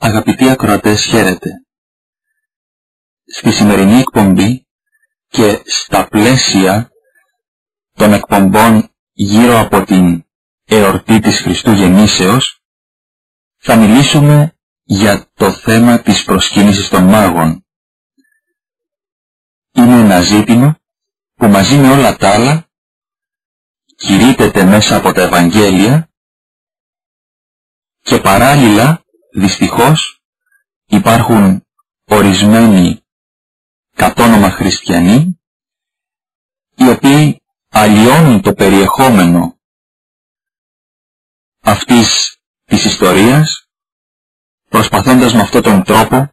Αγαπητοί ακροατές, χαίρετε. Στη σημερινή εκπομπή και στα πλαίσια των εκπομπών γύρω από την εορτή της Χριστού Γεννήσεως θα μιλήσουμε για το θέμα της προσκύνησης των μάγων. Είναι ένα ζήτημα που μαζί με όλα τα άλλα κηρύττεται μέσα από τα Ευαγγέλια και παράλληλα δυστυχώς υπάρχουν ορισμένοι κατόνομα χριστιανοί οι οποίοι αλλοιώνουν το περιεχόμενο αυτής της ιστορίας, προσπαθώντας με αυτόν τον τρόπο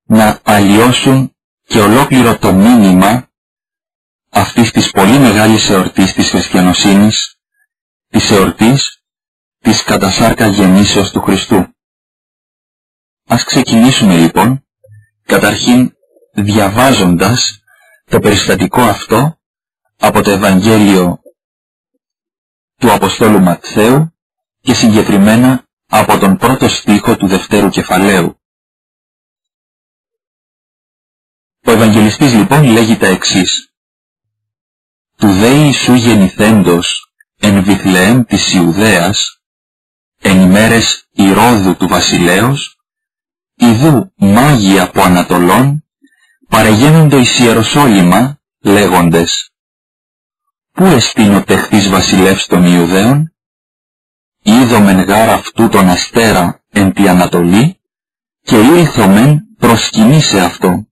να αλλοιώσουν και ολόκληρο το μήνυμα αυτής της πολύ μεγάλης εορτής της χριστιανοσύνης, της εορτής της κατασάρκα γεννήσεως του Χριστού. Ας ξεκινήσουμε λοιπόν, καταρχήν διαβάζοντας το περιστατικό αυτό από το Ευαγγέλιο του Αποστόλου Ματθαίου και συγκεκριμένα από τον πρώτο στίχο του δευτέρου κεφαλαίου. Ο Ευαγγελιστής λοιπόν λέγει τα εξής. «Του δε Ιησού γεννηθέντος εν Βιθλεέμ της Ιουδαίας, εν ημέρες Ηρώδου του βασιλέως, ιδού μάγοι από Ανατολών παρεγαίνοντο εις Ιεροσόλυμα, λέγοντες, πού εστίν ο τεχθής βασιλεύς των Ιουδαίων, είδομεν γάρ αυτού τον αστέρα εν τη Ανατολή, και ήλθομεν προσκυνήσε αυτό.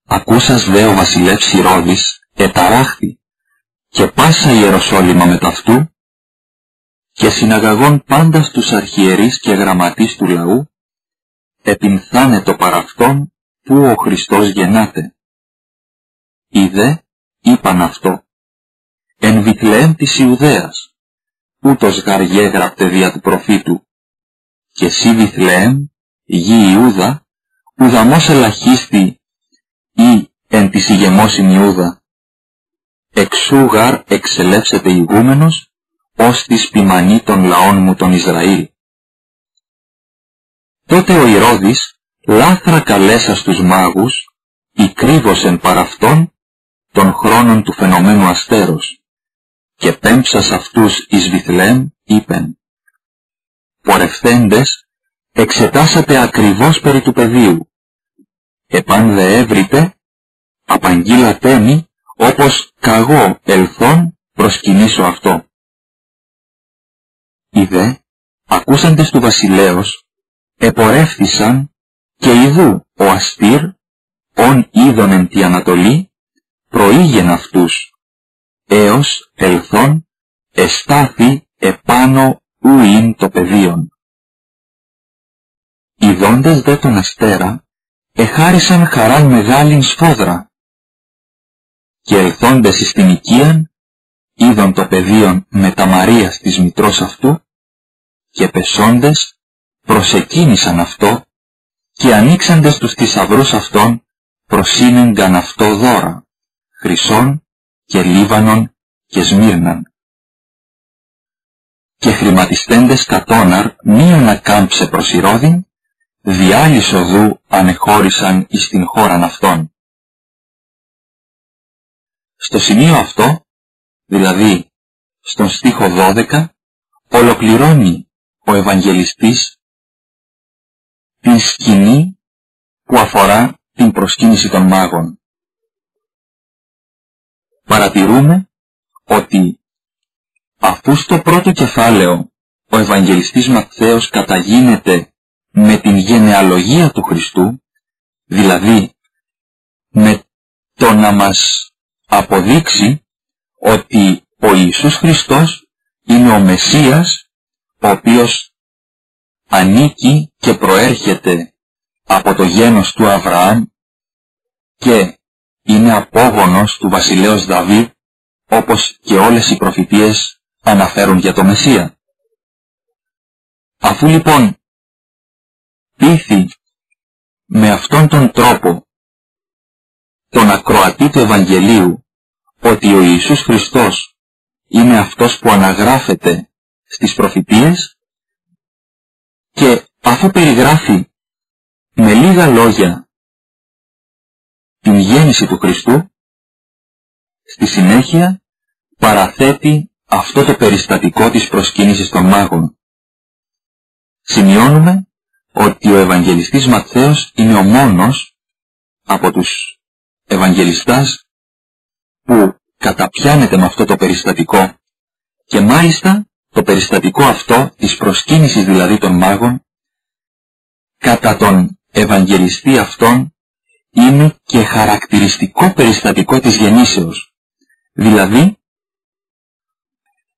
Ακούσας δε ο βασιλεύς Ηρώδης εταράχθη, και πάσα Ιεροσόλυμα μετ' αυτού, και συναγαγών πάντα στους αρχιερείς και γραμματείς του λαού, επινθάνε το παραυτόν που ο Χριστός γεννάται. Είδε, είπαν αυτό, εν Βιθλεέμ της Ιουδαίας, ούτως γαρ γέγραπτε δια του προφήτου, και εσύ Βιθλεέμ, γη Ιούδα, ουδαμός ελαχίστη ή εν της ηγεμόσιν Ιούδα, εξού γαρ εξελεύσεται ηγούμενος, ως της ποιμανή των λαών μου των Ισραήλ. Τότε ο Ηρώδης λάθρα καλέσα στους μάγους, ηκρύβωσεν παρ' αυτόν των χρόνων του φαινομένου αστέρος, και πέμψας αυτούς εις Βιθλεέμ είπεν, πορευθέντες εξετάσατε ακριβώς περί του πεδίου, επάν δε έβριτε, απαγγείλατέ μη, όπως καγώ ελθόν προσκυνήσω αυτό. Οι δε, ακούσαντες του βασιλέως, επορεύθησαν και ιδού ο αστήρ, ον είδον εν τη Ανατολή, προήγεν αυτούς, έως ελθόν εστάθη επάνω ουίν το πεδίον. Ιδώντες δε τον αστέρα, εχάρισαν χαράν μεγάλην σφόδρα, και ελθόντες εις την οικίαν, είδον το πεδίον με τα Μαρίας της μητρός αυτού, και πεσόντες προσεκίνησαν αυτό, και ανοίξαντες τους θησαυρούς αυτών προσύνεγκαν αυτό δώρα, χρυσόν και λίβανον και σμύρναν. Και χρηματιστέντες κατώναρ μείον ακάμψε προς Ηρώδην, διάλυσ οδού ανεχώρησαν εις την χώραν αυτών. Στο σημείο αυτό, δηλαδή στον στίχο 12, ολοκληρώνει ο Ευαγγελιστής την σκηνή που αφορά την προσκύνηση των μάγων. Παρατηρούμε ότι αφού στο πρώτο κεφάλαιο ο Ευαγγελιστής Ματθαίος καταγίνεται με την γενεαλογία του Χριστού, δηλαδή με το να μας αποδείξει ότι ο Ιησούς Χριστός είναι ο Μεσσίας, ο οποίος ανήκει και προέρχεται από το γένος του Αβραάμ και είναι απόγονος του βασιλέως Δαβίδ, όπως και όλες οι προφητείες αναφέρουν για το Μεσσία. Αφού λοιπόν πείθει με αυτόν τον τρόπο τον ακροατή του Ευαγγελίου ότι ο Ιησούς Χριστός είναι αυτός που αναγράφεται στις προφητείες και αφού περιγράφει με λίγα λόγια την γέννηση του Χριστού, στη συνέχεια παραθέτει αυτό το περιστατικό της προσκύνησης των μάγων. Σημειώνουμε ότι ο Ευαγγελιστής Ματθαίος είναι ο μόνος από τους Ευαγγελιστάς που καταπιάνεται με αυτό το περιστατικό, και μάλιστα το περιστατικό αυτό της προσκύνησης δηλαδή των μάγων κατά τον Ευαγγελιστή αυτόν είναι και χαρακτηριστικό περιστατικό της γεννήσεως. Δηλαδή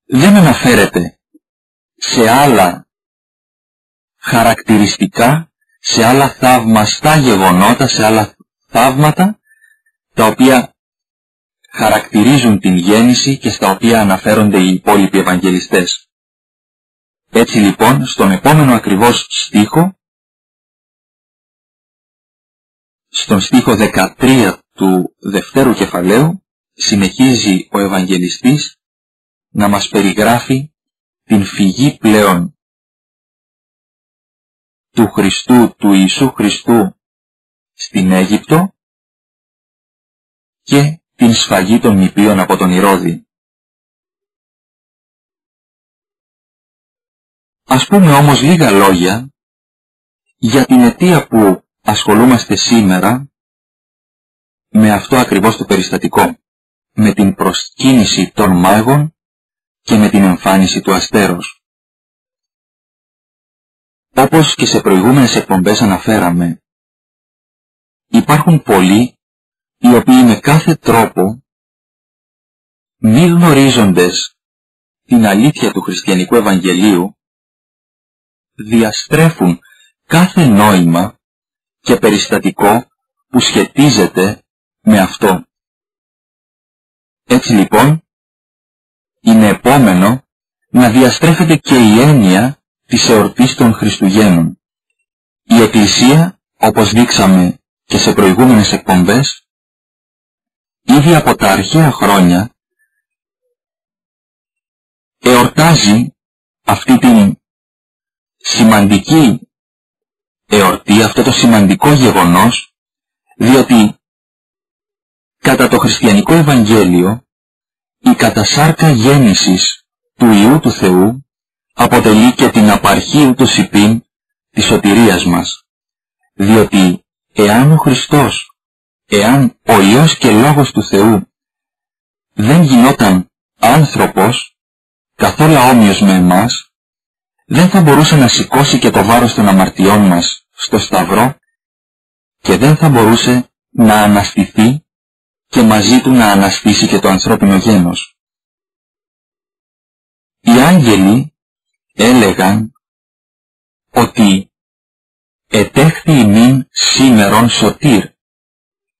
δεν αναφέρεται σε άλλα χαρακτηριστικά, σε άλλα θαυμαστά γεγονότα, σε άλλα θαύματα τα οποία χαρακτηρίζουν την γέννηση και στα οποία αναφέρονται οι υπόλοιποι Ευαγγελιστές. Έτσι λοιπόν στον επόμενο ακριβώς στίχο, στον στίχο 13 του δευτέρου κεφαλαίου, συνεχίζει ο Ευαγγελιστής να μας περιγράφει την φυγή πλέον του Χριστού, του Ιησού Χριστού στην Αίγυπτο και την σφαγή των νηπίων από τον Ηρώδη. Ας πούμε όμως λίγα λόγια για την αιτία που ασχολούμαστε σήμερα με αυτό ακριβώς το περιστατικό, με την προσκύνηση των μάγων και με την εμφάνιση του αστέρος. Όπως και σε προηγούμενες εκπομπές αναφέραμε, υπάρχουν πολλοί οι οποίοι με κάθε τρόπο, μη γνωρίζοντες την αλήθεια του χριστιανικού Ευαγγελίου, διαστρέφουν κάθε νόημα και περιστατικό που σχετίζεται με αυτό. Έτσι λοιπόν, είναι επόμενο να διαστρέφεται και η έννοια της εορτής των Χριστουγέννων. Η Εκκλησία, όπως δείξαμε και σε προηγούμενες εκπομπές, ήδη από τα αρχαία χρόνια εορτάζει αυτή την σημαντική εορτή, αυτό το σημαντικό γεγονός, διότι κατά το χριστιανικό Ευαγγέλιο η κατασάρκα γέννησης του Υιού του Θεού αποτελεί και την απαρχή ούτως υπήν της σωτηρίας μας, διότι εάν ο Χριστός, εάν ο Υιός και Λόγος του Θεού δεν γινόταν άνθρωπος, καθόλου όμοιος με εμάς, δεν θα μπορούσε να σηκώσει και το βάρος των αμαρτιών μας στο Σταυρό και δεν θα μπορούσε να αναστηθεί και μαζί του να αναστήσει και το ανθρώπινο γένος. Οι άγγελοι έλεγαν ότι ετέχθη ημίν σήμερον σωτήρ,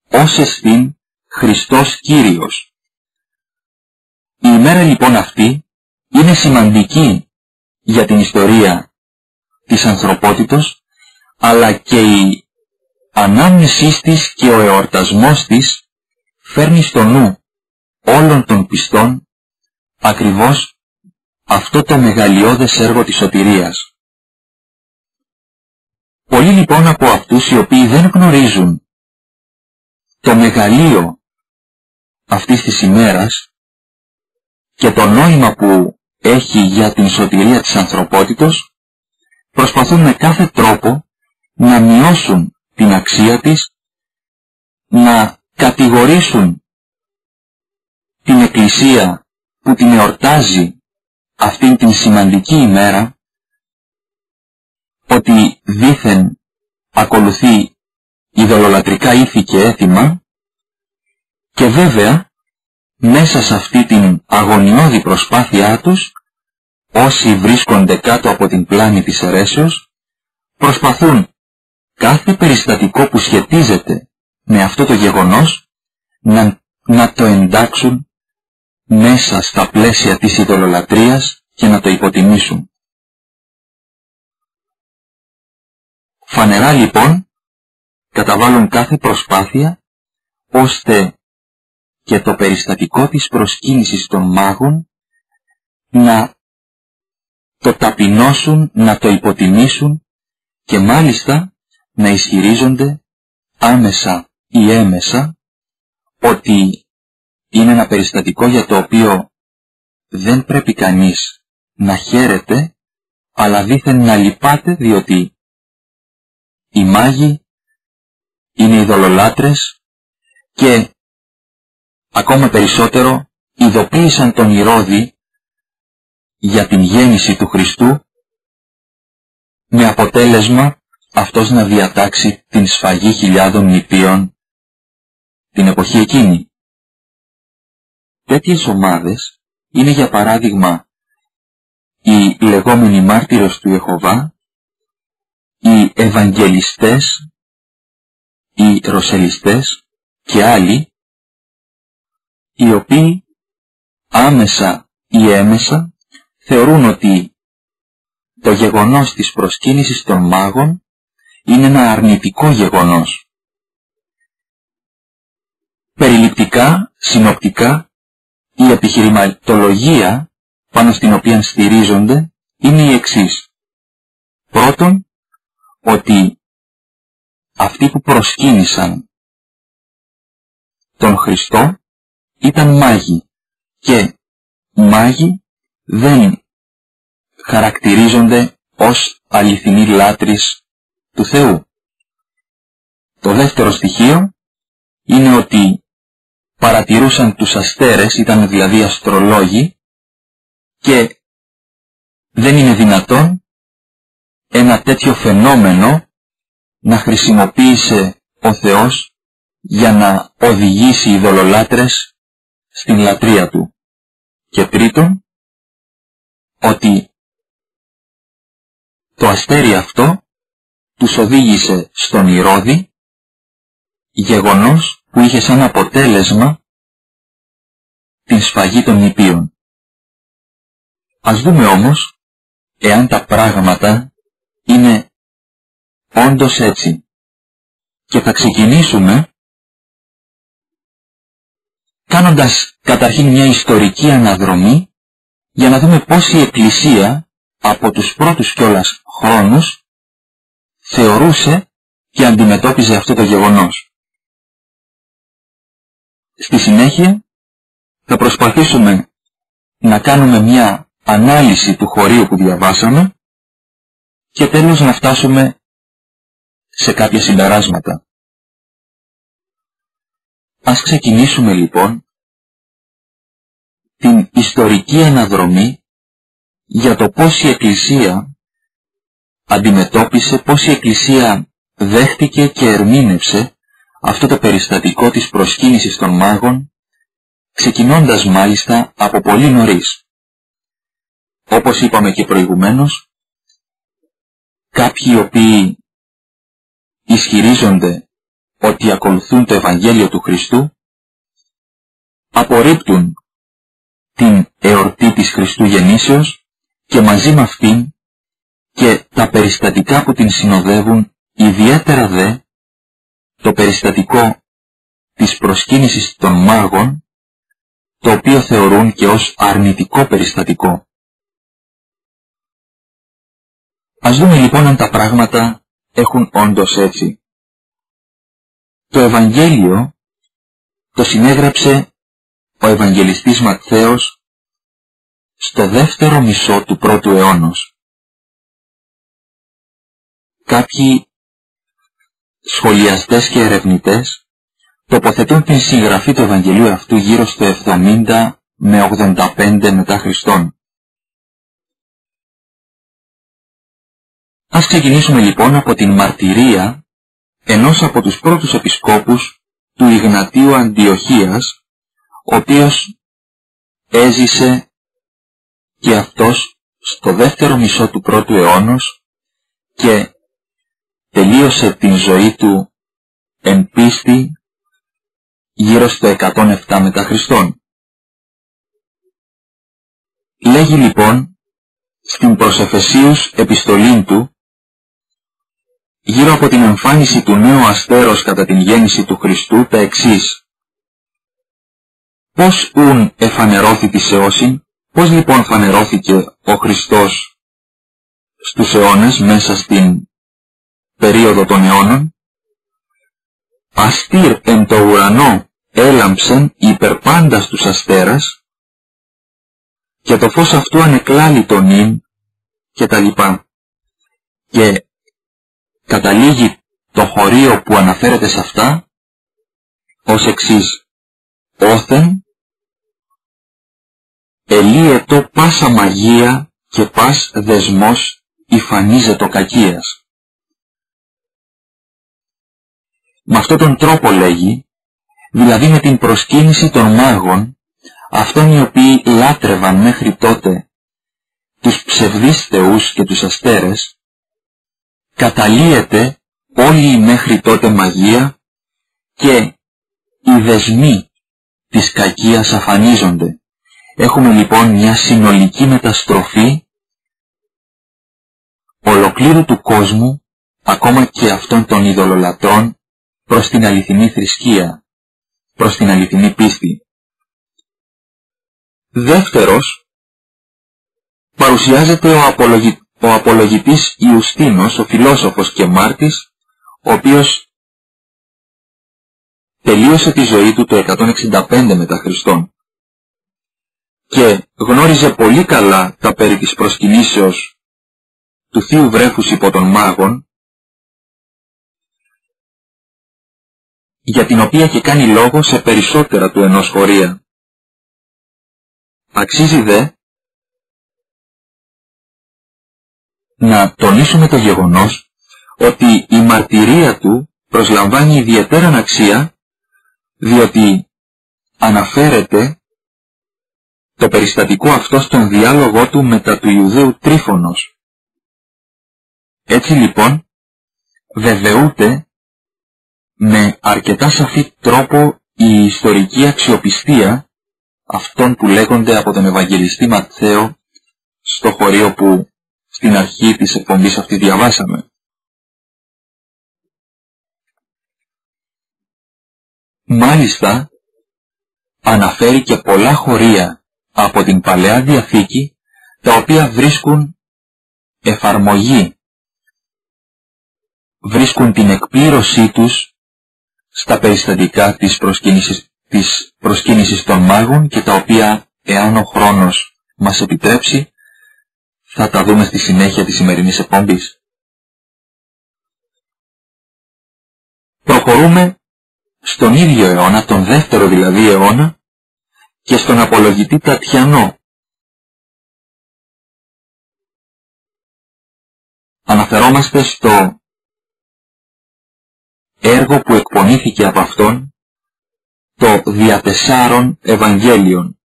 ως εστίν Χριστός Κύριος. Η ημέρα λοιπόν αυτή είναι σημαντική για την ιστορία της ανθρωπότητος, αλλά και η ανάμνησής της και ο εορτασμός της φέρνει στο νου όλων των πιστών ακριβώς αυτό το μεγαλειώδες έργο της σωτηρίας. Πολλοί λοιπόν από αυτούς οι οποίοι δεν γνωρίζουν το μεγαλείο αυτής της ημέρας και το νόημα που έχει για την σωτηρία της ανθρωπότητος, προσπαθούν με κάθε τρόπο να μειώσουν την αξία της, να κατηγορήσουν την Εκκλησία που την εορτάζει αυτήν την σημαντική ημέρα, ότι δήθεν ακολουθεί ειδωλολατρικά ήθη και έθιμα, και βέβαια μέσα σε αυτή την αγωνιώδη προσπάθειά τους, όσοι βρίσκονται κάτω από την πλάνη της αιρέσεως, προσπαθούν κάθε περιστατικό που σχετίζεται με αυτό το γεγονός να το εντάξουν μέσα στα πλαίσια της ειδωλολατρίας και να το υποτιμήσουν. Φανερά λοιπόν καταβάλουν κάθε προσπάθεια ώστε και το περιστατικό της προσκύνησης των μάγων να το ταπεινώσουν, να το υποτιμήσουν και μάλιστα να ισχυρίζονται άμεσα ή έμεσα ότι είναι ένα περιστατικό για το οποίο δεν πρέπει κανείς να χαίρεται, αλλά δήθεν να λυπάται, διότι οι μάγοι είναι ειδωλολάτρες και ακόμα περισσότερο ειδοποίησαν τον Ηρώδη για την γέννηση του Χριστού, με αποτέλεσμα αυτός να διατάξει την σφαγή χιλιάδων νηπίων την εποχή εκείνη. Τέτοιες ομάδες είναι για παράδειγμα οι λεγόμενοι μάρτυρες του Ιεχωβά, οι Ευαγγελιστές, οι Ρωσελιστές και άλλοι, οι οποίοι άμεσα ή έμεσα θεωρούν ότι το γεγονός της προσκύνησης των μάγων είναι ένα αρνητικό γεγονός. Περιληπτικά, συνοπτικά, η επιχειρηματολογία πάνω στην οποία στηρίζονται είναι η εξής. Πρώτον, ότι αυτοί που προσκύνησαν τον Χριστό ήταν μάγοι και μάγοι δεν χαρακτηρίζονται ως αληθινοί λάτρεις του Θεού. Το δεύτερο στοιχείο είναι ότι παρατηρούσαν τους αστέρες, ήταν δηλαδή αστρολόγοι, και δεν είναι δυνατόν ένα τέτοιο φαινόμενο να χρησιμοποίησε ο Θεός για να οδηγήσει ειδωλολάτρες στην λατρεία Του. Και τρίτον, ότι το αστέρι αυτό τους οδήγησε στον Ηρώδη, γεγονός που είχε σαν αποτέλεσμα την σφαγή των νηπίων. Ας δούμε όμως εάν τα πράγματα είναι όντως έτσι. Και θα ξεκινήσουμε κάνοντας καταρχήν μια ιστορική αναδρομή για να δούμε πώς η Εκκλησία από τους πρώτους κιόλας χρόνους θεωρούσε και αντιμετώπιζε αυτό το γεγονός. Στη συνέχεια θα προσπαθήσουμε να κάνουμε μια ανάλυση του χωρίου που διαβάσαμε και τέλος να φτάσουμε σε κάποια συμπεράσματα. Ας ξεκινήσουμε λοιπόν την ιστορική αναδρομή για το πώς η Εκκλησία αντιμετώπισε, πώς η Εκκλησία δέχτηκε και ερμήνευσε αυτό το περιστατικό της προσκύνησης των μάγων, ξεκινώντας μάλιστα από πολύ νωρίς. Όπως είπαμε και προηγουμένως, κάποιοι οι οποίοι ισχυρίζονται ότι ακολουθούν το Ευαγγέλιο του Χριστού, απορρίπτουν την εορτή της Χριστού Γεννήσεως και μαζί με αυτήν και τα περιστατικά που την συνοδεύουν, ιδιαίτερα δε το περιστατικό της προσκύνησης των μάγων, το οποίο θεωρούν και ως αρνητικό περιστατικό. Ας δούμε λοιπόν αν τα πράγματα έχουν όντως έτσι. Το Ευαγγέλιο το συνέγραψε ο Ευαγγελιστής Ματθαίος στο δεύτερο μισό του πρώτου αιώνος. Κάποιοι σχολιαστές και ερευνητές τοποθετούν την συγγραφή του Ευαγγελίου αυτού γύρω στο 70 με 85 μετά Χριστόν. Ας ξεκινήσουμε λοιπόν από την μαρτυρία ενός από τους πρώτους επισκόπους του Ιγνατίου Αντιοχίας, ο οποίος έζησε και αυτός στο δεύτερο μισό του πρώτου αιώνος και τελείωσε την ζωή του εν πίστη γύρω στο 107 μετά Χριστόν. Λέγει λοιπόν στην προς Εφεσίους επιστολήν του, γύρω από την εμφάνιση του νέου αστέρος κατά την γέννηση του Χριστού, τα εξής. Πώς ουν εφανερώθη της αιώσιν, πώς λοιπόν φανερώθηκε ο Χριστός στους αιώνες μέσα στην περίοδο των αιώνων, αστήρ εν το ουρανό έλαμψεν υπερπάντας τους αστέρας, και το φως αυτού ανεκλάλει τον ίν, και τα λοιπά. Και καταλήγει το χωρίο που αναφέρεται σε αυτά ως εξής: όθεν ελίετο πάσα μαγεία και πας δεσμός υφανίζετο κακίας. Με αυτόν τον τρόπο λέγει, δηλαδή με την προσκύνηση των μάγων, αυτών οι οποίοι λάτρευαν μέχρι τότε τους ψευδείς θεούς και τους αστέρες, καταλύεται όλη η μέχρι τότε μαγεία και οι δεσμοί της κακίας αφανίζονται. Έχουμε λοιπόν μια συνολική μεταστροφή ολοκλήρου του κόσμου, ακόμα και αυτών των ειδωλολατρών, προς την αληθινή θρησκεία, προς την αληθινή πίστη. Δεύτερος, παρουσιάζεται ο απολογητής Ιουστίνος, ο φιλόσοφος και μάρτης, ο οποίος τελείωσε τη ζωή του το 165 μετά Χριστόν και γνώριζε πολύ καλά τα περί της προσκυνήσεως του θείου βρέφους υπό των μάγων, για την οποία και κάνει λόγο σε περισσότερα του ενός χωρία. Αξίζει δε να τονίσουμε το γεγονός ότι η μαρτυρία του προσλαμβάνει ιδιαίτερα αξία, διότι αναφέρεται το περιστατικό αυτό στον διάλογό του μετά του Ιουδαίου Τρίφωνος. Έτσι λοιπόν βεβαιούται με αρκετά σαφή τρόπο η ιστορική αξιοπιστία αυτών που λέγονται από τον Ευαγγελιστή Ματθαίο στο χωρίο που στην αρχή της εκπομπής αυτή διαβάσαμε. Μάλιστα αναφέρει και πολλά χωρία από την Παλαιά Διαθήκη, τα οποία βρίσκουν εφαρμογή, βρίσκουν την εκπλήρωσή τους στα περιστατικά της προσκύνησης των μάγων, και τα οποία, εάν ο χρόνος μας επιτρέψει, θα τα δούμε στη συνέχεια της σημερινής εκπομπής. Προχωρούμε στον ίδιο αιώνα, τον δεύτερο δηλαδή αιώνα, και στον απολογητή Τατιανό. Αναφερόμαστε στο έργο που εκπονήθηκε από αυτόν, το «Διατεσσάρων Ευαγγέλιων».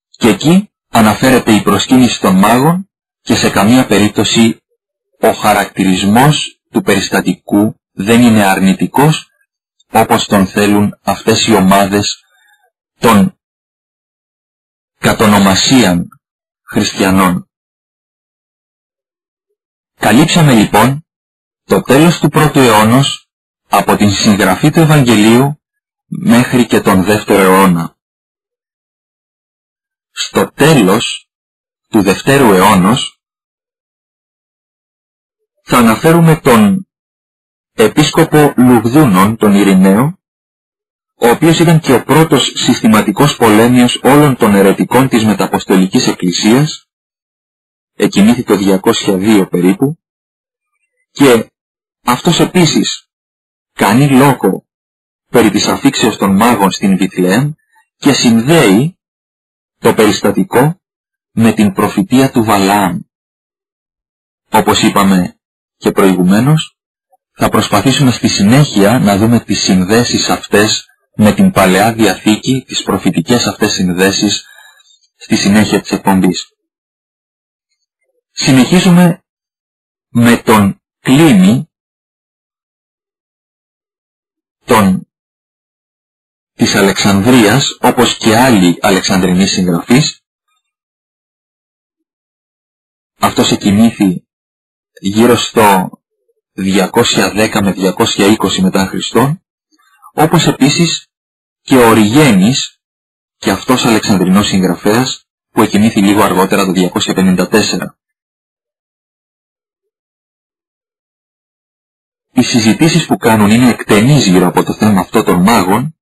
Και εκεί αναφέρεται η προσκύνηση των μάγων και σε καμία περίπτωση ο χαρακτηρισμός του περιστατικού δεν είναι αρνητικός, όπως τον θέλουν αυτές οι ομάδες των κατ' ονομασίαν χριστιανών. Καλύψαμε λοιπόν το τέλος του πρώτου αιώνος από την συγγραφή του Ευαγγελίου μέχρι και τον δεύτερο αιώνα. Στο τέλος του δευτέρου αιώνος θα αναφέρουμε τον επίσκοπο Λουβδούνων, τον Ειρηναίο, ο οποίος ήταν και ο πρώτος συστηματικός πολέμιος όλων των αιρετικών της Μεταποστολικής Εκκλησίας, εκκινήθη το 202 περίπου, και αυτός επίσης κάνει λόγο περί της αφήξεως των μάγων στην Βηθλεέμ και συνδέει το περιστατικό με την προφητεία του Βαλαάμ. Όπως είπαμε και προηγουμένως, θα προσπαθήσουμε στη συνέχεια να δούμε τις συνδέσεις αυτές με την Παλαιά Διαθήκη, τις προφητικές αυτές συνδέσεις, στη συνέχεια της εκπομπής. Συνεχίζουμε με τον Κλίνη, της Αλεξανδρίας, όπως και άλλοι Αλεξανδρινοί συγγραφείς. Αυτός εκκινήθη γύρω στο 210 με 220 μετά Χριστόν, όπως επίσης και ο Οριγένης, και αυτός Αλεξανδρινός συγγραφέας, που εκκινήθη λίγο αργότερα το 254. συζητήσεις που κάνουν είναι εκτενείς γύρω από το θέμα αυτό των μάγων,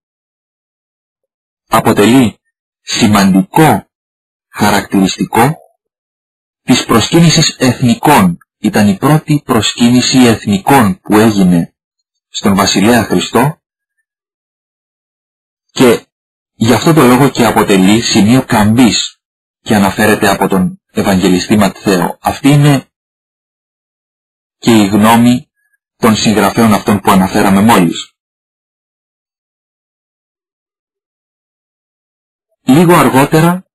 αποτελεί σημαντικό χαρακτηριστικό της προσκύνησης εθνικών. Ήταν η πρώτη προσκύνηση εθνικών που έγινε στον Βασιλέα Χριστό και γι' αυτό το λόγο και αποτελεί σημείο καμπής και αναφέρεται από τον Ευαγγελιστή Ματθαίο. Αυτή είναι και η γνώμη των συγγραφέων αυτών που αναφέραμε μόλις. Λίγο αργότερα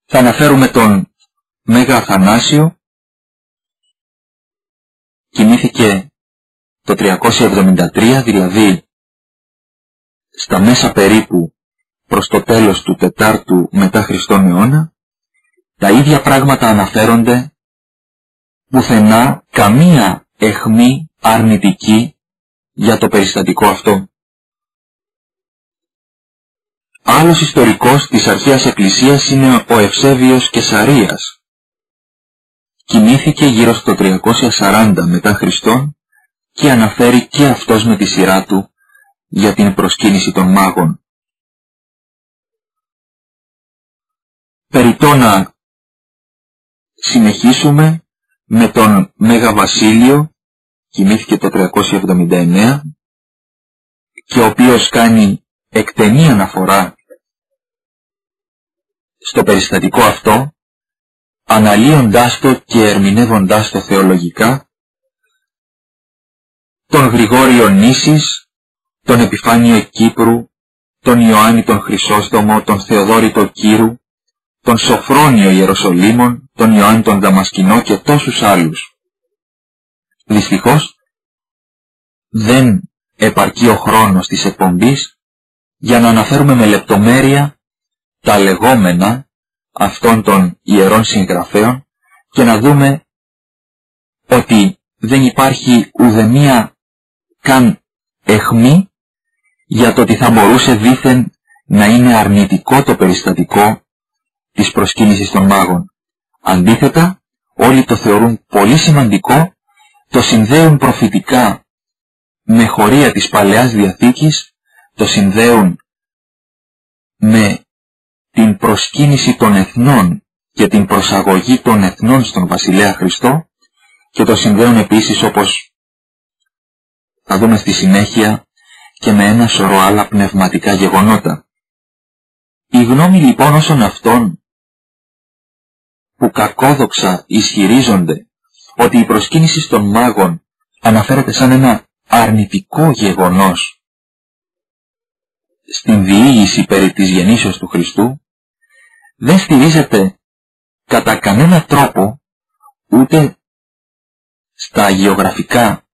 θα αναφέρουμε τον Μέγα Αθανάσιο. Κοιμήθηκε το 373, δηλαδή στα μέσα περίπου προς το τέλος του 4ου μετά Χριστόν αιώνα. Τα ίδια πράγματα αναφέρονται, πουθενά καμία αιχμή αρνητική για το περιστατικό αυτό. Άλλος ιστορικός της αρχαίας Εκκλησίας είναι ο Ευσέβιος Κεσαρίας. Κοιμήθηκε γύρω στο 340 μετά Χριστόν και αναφέρει και αυτός με τη σειρά του για την προσκύνηση των μάγων. Περιττό να συνεχίσουμε με τον Μέγα Βασίλειο, κοιμήθηκε το 379 και ο οποίος κάνει εκτενή αναφορά στο περιστατικό αυτό, αναλύοντάς το και ερμηνεύοντάς το θεολογικά, τον Γρηγόριο Νήσης, τον Επιφάνιο Κύπρου, τον Ιωάννη τον Χρυσόστομο, τον Θεοδόρητο Κύρου, τον Σοφρόνιο Ιεροσολύμων, τον Ιωάννη τον Δαμασκηνό και τόσους άλλους. Δυστυχώς δεν επαρκεί ο χρόνος της εκπομπής για να αναφέρουμε με λεπτομέρεια τα λεγόμενα αυτών των ιερών συγγραφέων και να δούμε ότι δεν υπάρχει ουδέμια καν αιχμή για το ότι θα μπορούσε δήθεν να είναι αρνητικό το περιστατικό της προσκύνησης των μάγων. Αντίθετα, όλοι το θεωρούν πολύ σημαντικό, το συνδέουν προφητικά με χωρία της Παλαιάς Διαθήκης, το συνδέουν με την προσκύνηση των εθνών και την προσαγωγή των εθνών στον Βασιλέα Χριστό και το συνδέουν επίσης, όπως θα δούμε στη συνέχεια, και με ένα σωρό άλλα πνευματικά γεγονότα. Η γνώμη λοιπόν όσων αυτών που κακόδοξα ισχυρίζονται ότι η προσκύνηση των μάγων αναφέρεται σαν ένα αρνητικό γεγονός στην διήγηση περί της γεννήσεως του Χριστού, δεν στηρίζεται κατά κανένα τρόπο ούτε στα γεωγραφικά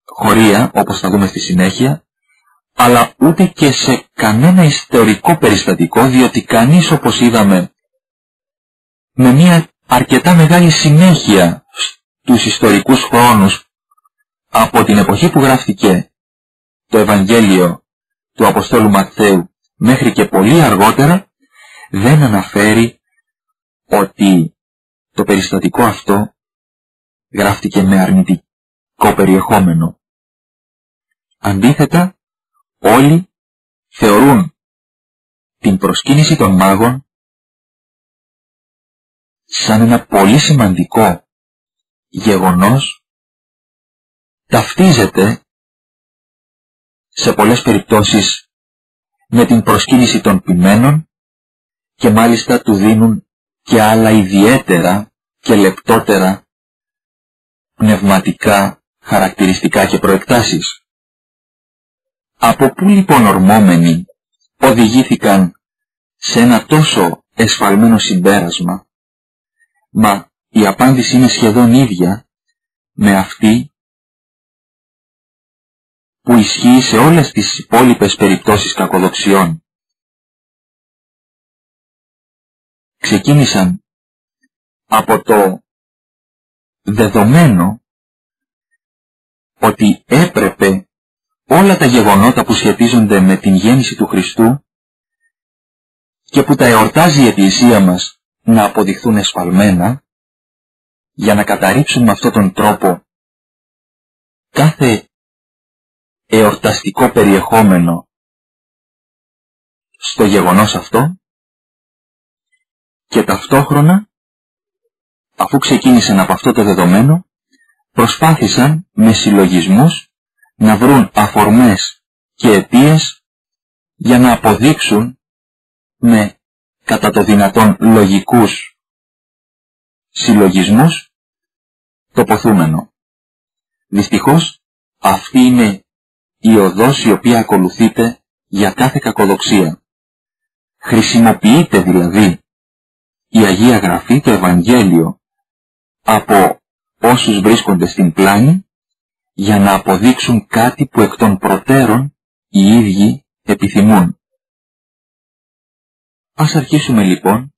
χωρία, όπως θα δούμε στη συνέχεια, αλλά ούτε και σε κανένα ιστορικό περιστατικό, διότι κανείς, όπως είδαμε, με μια αρκετά μεγάλη συνέχεια στους ιστορικούς χρόνους από την εποχή που γράφτηκε το Ευαγγέλιο του Αποστόλου Ματθαίου μέχρι και πολύ αργότερα, δεν αναφέρει ότι το περιστατικό αυτό γράφτηκε με αρνητικό περιεχόμενο. Αντίθετα, όλοι θεωρούν την προσκύνηση των μάγων σαν ένα πολύ σημαντικό γεγονός, ταυτίζεται σε πολλές περιπτώσεις με την προσκύνηση των ποιμένων και μάλιστα του δίνουν και άλλα ιδιαίτερα και λεπτότερα πνευματικά χαρακτηριστικά και προεκτάσεις. Από πού λοιπόν ορμόμενοι οδηγήθηκαν σε ένα τόσο εσφαλμένο συμπέρασμα? Μα η απάντηση είναι σχεδόν ίδια με αυτή που ισχύει σε όλες τις υπόλοιπες περιπτώσεις κακοδοξιών. Ξεκίνησαν από το δεδομένο ότι έπρεπε όλα τα γεγονότα που σχετίζονται με την γέννηση του Χριστού και που τα εορτάζει η Εκκλησία μας να αποδειχθούν εσφαλμένα, για να καταρρίψουν με αυτόν τον τρόπο κάθε εορταστικό περιεχόμενο στο γεγονός αυτό και ταυτόχρονα, αφού ξεκίνησαν από αυτό το δεδομένο, προσπάθησαν με συλλογισμούς να βρουν αφορμές και αιτίες για να αποδείξουν με κατά το δυνατόν λογικούς συλλογισμούς το ποθούμενο. Δυστυχώς αυτή είναι η οδός η οποία ακολουθείται για κάθε κακοδοξία. Χρησιμοποιείται δηλαδή η Αγία Γραφή, το Ευαγγέλιο, από όσους βρίσκονται στην πλάνη για να αποδείξουν κάτι που εκ των προτέρων οι ίδιοι επιθυμούν. Ας αρχίσουμε λοιπόν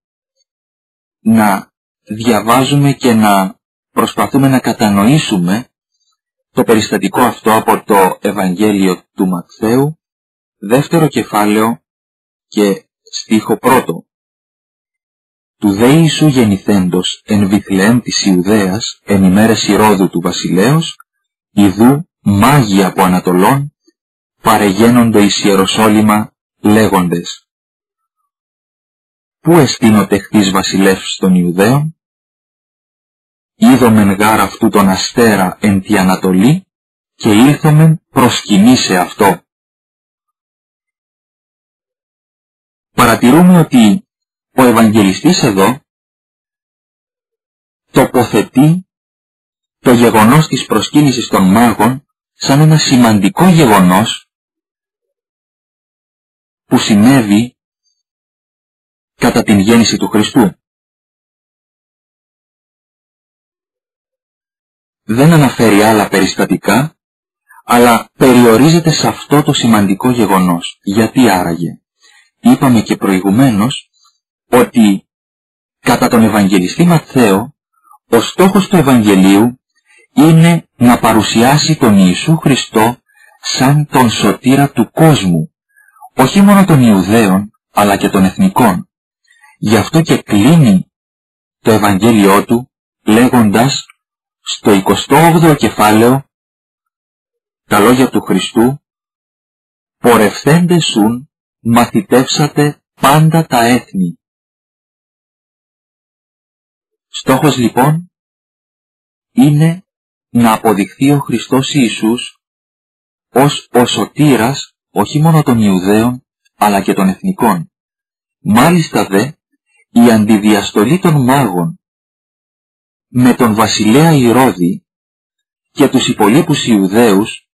να διαβάζουμε και να προσπαθούμε να κατανοήσουμε το περιστατικό αυτό από το Ευαγγέλιο του Ματθαίου, δεύτερο κεφάλαιο και στίχο πρώτο. Του δε Ιησού γεννηθέντος εν Βιθλεέμ της Ιουδαίας εν ημέρες Ηρώδου του βασιλέως, ιδού μάγοι από Ανατολών παρεγαίνοντο εις Ιεροσόλυμα λέγοντες: Πού εστίν ο τεχθής βασιλεύς των Ιουδαίων? Είδομεν γάρ αυτού τον αστέρα εν τη Ανατολή και ήλθομεν προσκυνήσε αυτό. Παρατηρούμε ότι ο Ευαγγελιστής εδώ τοποθετεί το γεγονός της προσκύνησης των μάγων σαν ένα σημαντικό γεγονός που συνέβη κατά την γέννηση του Χριστού. Δεν αναφέρει άλλα περιστατικά, αλλά περιορίζεται σε αυτό το σημαντικό γεγονός. Γιατί άραγε? Είπαμε και προηγουμένως ότι κατά τον Ευαγγελιστή Ματθαίο ο στόχος του Ευαγγελίου είναι να παρουσιάσει τον Ιησού Χριστό σαν τον σωτήρα του κόσμου, όχι μόνο των Ιουδαίων αλλά και των εθνικών. Γι' αυτό και κλείνει το Ευαγγέλιό του λέγοντας στο 28ο κεφάλαιο τα λόγια του Χριστού: «Πορευθέντες σουν μαθητεύσατε πάντα τα έθνη». Στόχος λοιπόν είναι να αποδειχθεί ο Χριστός Ιησούς ως ο σωτήρας όχι μόνο των Ιουδαίων αλλά και των εθνικών. Μάλιστα δε η αντιδιαστολή των μάγων με τον βασιλέα Ηρώδη και τους υπολείπους Ιουδαίους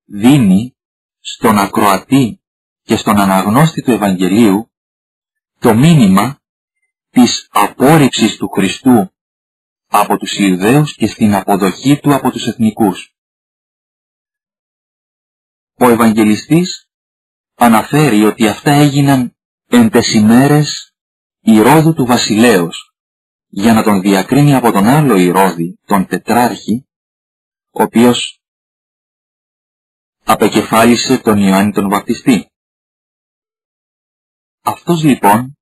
δίνει στον ακροατή και στον αναγνώστη του Ευαγγελίου το μήνυμα της απόρριψης του Χριστού από τους Ιουδαίους και στην αποδοχή του από τους εθνικούς. Ο Ευαγγελιστής αναφέρει ότι αυτά έγιναν εν τες ημέρες Ηρώδου του βασιλέως, για να τον διακρίνει από τον άλλο Ηρώδη, τον τετράρχη, ο οποίος απεκεφάλισε τον Ιωάννη τον Βαπτιστή. Αυτός λοιπόν,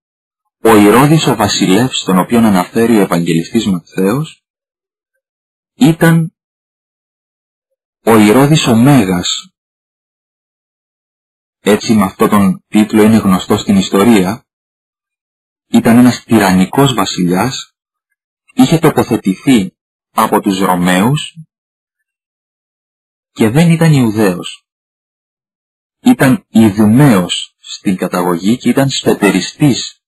ο Ηρώδης ο βασιλεύς, τον οποίον αναφέρει ο Ευαγγελιστής Ματθαίος, ήταν ο Ηρώδης ο Μέγας. Έτσι με αυτόν τον τίτλο είναι γνωστό στην ιστορία. Ήταν ένας τυραννικός βασιλιάς, είχε τοποθετηθεί από τους Ρωμαίους και δεν ήταν Ιουδαίος. Ήταν Ιδουμαίος στην καταγωγή και ήταν σπετεριστής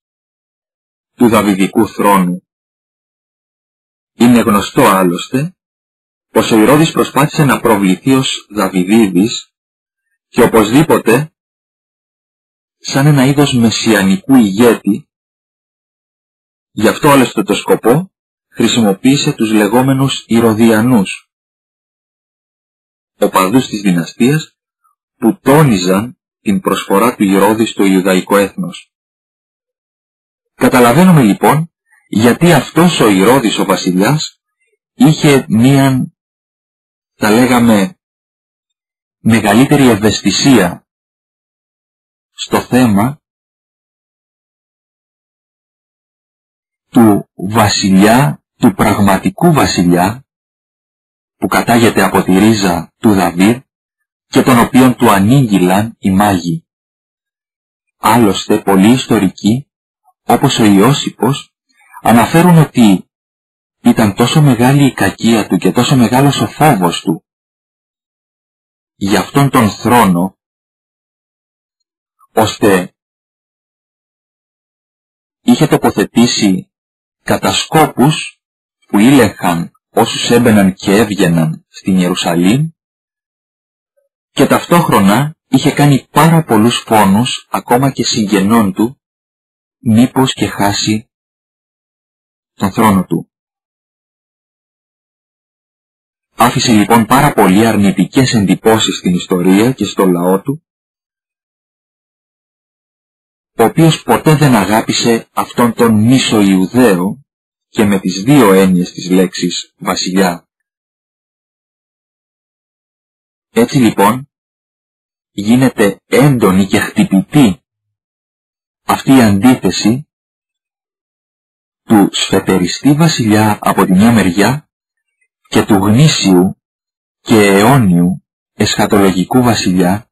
του Δαβιδικού θρόνου. Είναι γνωστό άλλωστε πως ο Ηρώδης προσπάθησε να προβληθεί ως Δαβιδίδης και οπωσδήποτε σαν ένα είδος μεσιανικού ηγέτη. Γι' αυτό άλλωστε το σκοπό χρησιμοποίησε τους λεγόμενους Ηρωδιανούς, οπαδούς της δυναστείας που τόνιζαν την προσφορά του Ηρώδη στο Ιουδαϊκό έθνος. Καταλαβαίνουμε λοιπόν γιατί αυτός ο Ηρώδης ο βασιλιάς είχε μίαν, θα λέγαμε, μεγαλύτερη ευαισθησία στο θέμα του βασιλιά, του πραγματικού βασιλιά, που κατάγεται από τη ρίζα του Δαβίδ και τον οποίον του ανήγγυλαν οι μάγοι. Άλλωστε πολλοί ιστορικοί, όπως ο Ιώσιπος, αναφέρουν ότι ήταν τόσο μεγάλη η κακία του και τόσο μεγάλος ο φόβος του για αυτόν τον θρόνο, ώστε είχε τοποθετήσει κατασκόπους που ήλεγχαν όσους έμπαιναν και έβγαιναν στην Ιερουσαλήμ και ταυτόχρονα είχε κάνει πάρα πολλούς φόνους ακόμα και συγγενών του μήπως και χάσει τον θρόνο του. Άφησε λοιπόν πάρα πολύ αρνητικές εντυπώσεις στην ιστορία και στο λαό του, ο οποίος ποτέ δεν αγάπησε αυτόν τον Μισοϊουδαίο και με τις δύο έννοιες της λέξης βασιλιά. Έτσι λοιπόν γίνεται έντονη και χτυπητή αυτή η αντίθεση του σφετεριστή βασιλιά από τη μια μεριά και του γνήσιου και αιώνιου εσχατολογικού βασιλιά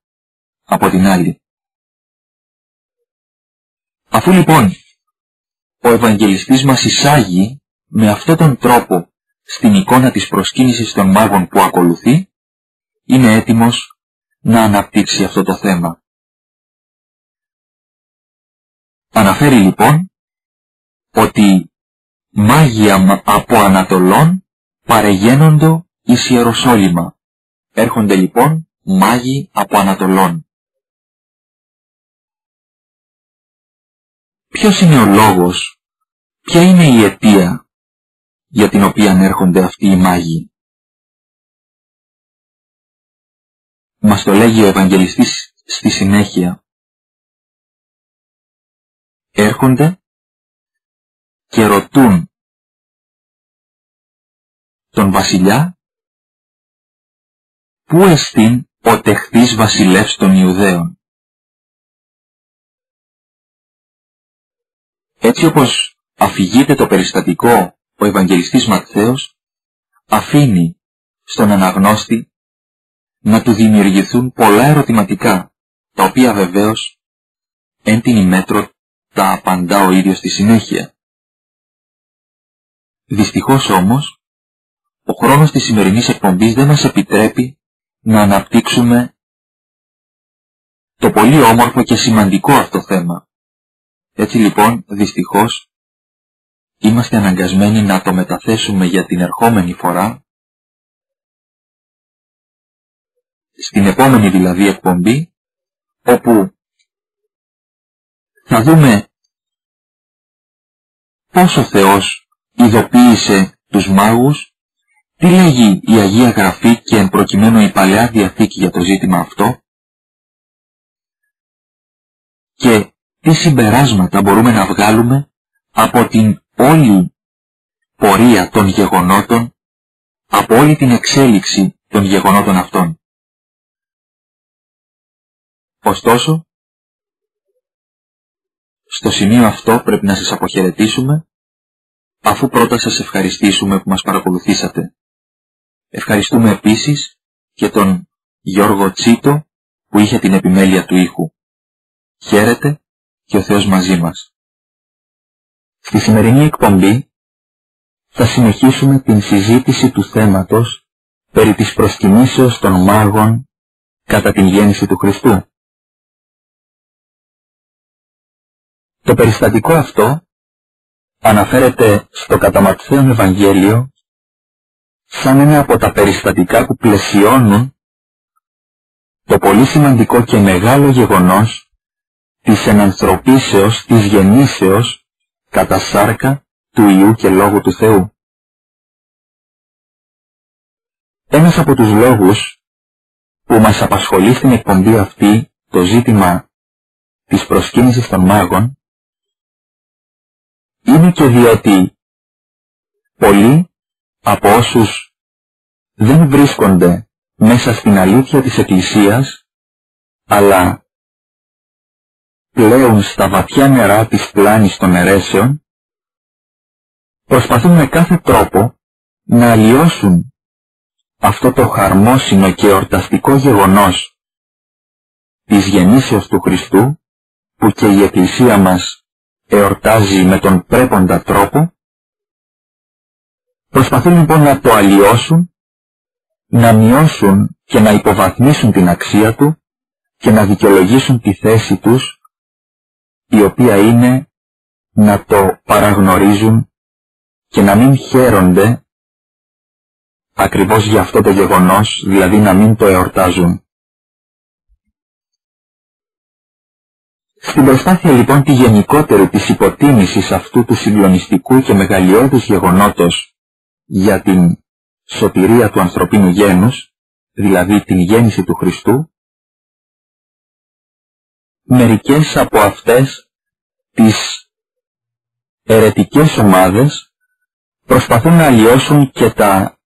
από την άλλη. Αφού λοιπόν ο Ευαγγελιστής μας εισάγει με αυτόν τον τρόπο στην εικόνα της προσκύνησης των μάγων που ακολουθεί, είναι έτοιμος να αναπτύξει αυτό το θέμα. Αναφέρει λοιπόν ότι μάγοι από Ανατολών παρεγαίνοντο εις Ιεροσόλυμα. Έρχονται λοιπόν μάγοι από Ανατολών. Ποιος είναι ο λόγος, ποια είναι η αιτία για την οποία έρχονται αυτοί οι μάγοι? Μας το λέγει ο Ευαγγελιστής στη συνέχεια. Έρχονται και ρωτούν τον βασιλιά πού εστίν ο τεχθής βασιλεύς των Ιουδαίων. Έτσι όπως αφηγείται το περιστατικό ο Ευαγγελιστής Ματθαίος, αφήνει στον αναγνώστη να του δημιουργηθούν πολλά ερωτηματικά, τα οποία βεβαίως εν την ημέτρο τα απαντά ο ίδιος στη συνέχεια. Δυστυχώς όμως, ο χρόνος της σημερινής εκπομπής δεν μας επιτρέπει να αναπτύξουμε το πολύ όμορφο και σημαντικό αυτό θέμα. Έτσι λοιπόν, δυστυχώς, είμαστε αναγκασμένοι να το μεταθέσουμε για την ερχόμενη φορά, στην επόμενη δηλαδή εκπομπή, όπου θα δούμε πώς ο Θεός ειδοποίησε τους μάγους, τι λέγει η Αγία Γραφή και εν προκειμένου η Παλαιά Διαθήκη για το ζήτημα αυτό και τι συμπεράσματα μπορούμε να βγάλουμε από την όλη πορεία των γεγονότων, από όλη την εξέλιξη των γεγονότων αυτών. Ωστόσο, στο σημείο αυτό πρέπει να σας αποχαιρετήσουμε, αφού πρώτα σας ευχαριστήσουμε που μας παρακολουθήσατε. Ευχαριστούμε επίσης και τον Γιώργο Τσίτο που είχε την επιμέλεια του ήχου. Χαίρετε και ο Θεός μαζί μας. Στη σημερινή εκπομπή θα συνεχίσουμε την συζήτηση του θέματος περί της προσκυνήσεως των μάγων κατά την γέννηση του Χριστού. Το περιστατικό αυτό αναφέρεται στο κατά Ματθαίον Ευαγγέλιο σαν ένα από τα περιστατικά που πλαισιώνουν το πολύ σημαντικό και μεγάλο γεγονός της ενανθρωπίσεως, της γεννήσεως κατά σάρκα του Υιού και Λόγου του Θεού. Ένας από τους λόγους που μας απασχολεί στην εκπομπή αυτή το ζήτημα της προσκύνησης των μάγων είναι και διότι πολλοί από όσους δεν βρίσκονται μέσα στην αλήθεια της Εκκλησίας, αλλά πλέουν στα βαθιά νερά της πλάνης των αιρέσεων, προσπαθούν με κάθε τρόπο να αλλοιώσουν αυτό το χαρμόσυνο και εορταστικό γεγονός της γεννήσεως του Χριστού, που και η Εκκλησία μας εορτάζει με τον πρέποντα τρόπο, προσπαθούν λοιπόν να το αλλοιώσουν, να μειώσουν και να υποβαθμίσουν την αξία του και να δικαιολογήσουν τη θέση τους, η οποία είναι να το παραγνωρίζουν και να μην χαίρονται ακριβώς για αυτό το γεγονός, δηλαδή να μην το εορτάζουν. Στην προσπάθεια λοιπόν τη γενικότερη της υποτίμησης αυτού του συγκλονιστικού και μεγαλειώδους γεγονότος για την σωτηρία του ανθρωπίνου γένους, δηλαδή την γέννηση του Χριστού, μερικές από αυτές τις αιρετικές ομάδες προσπαθούν να αλλοιώσουν και τα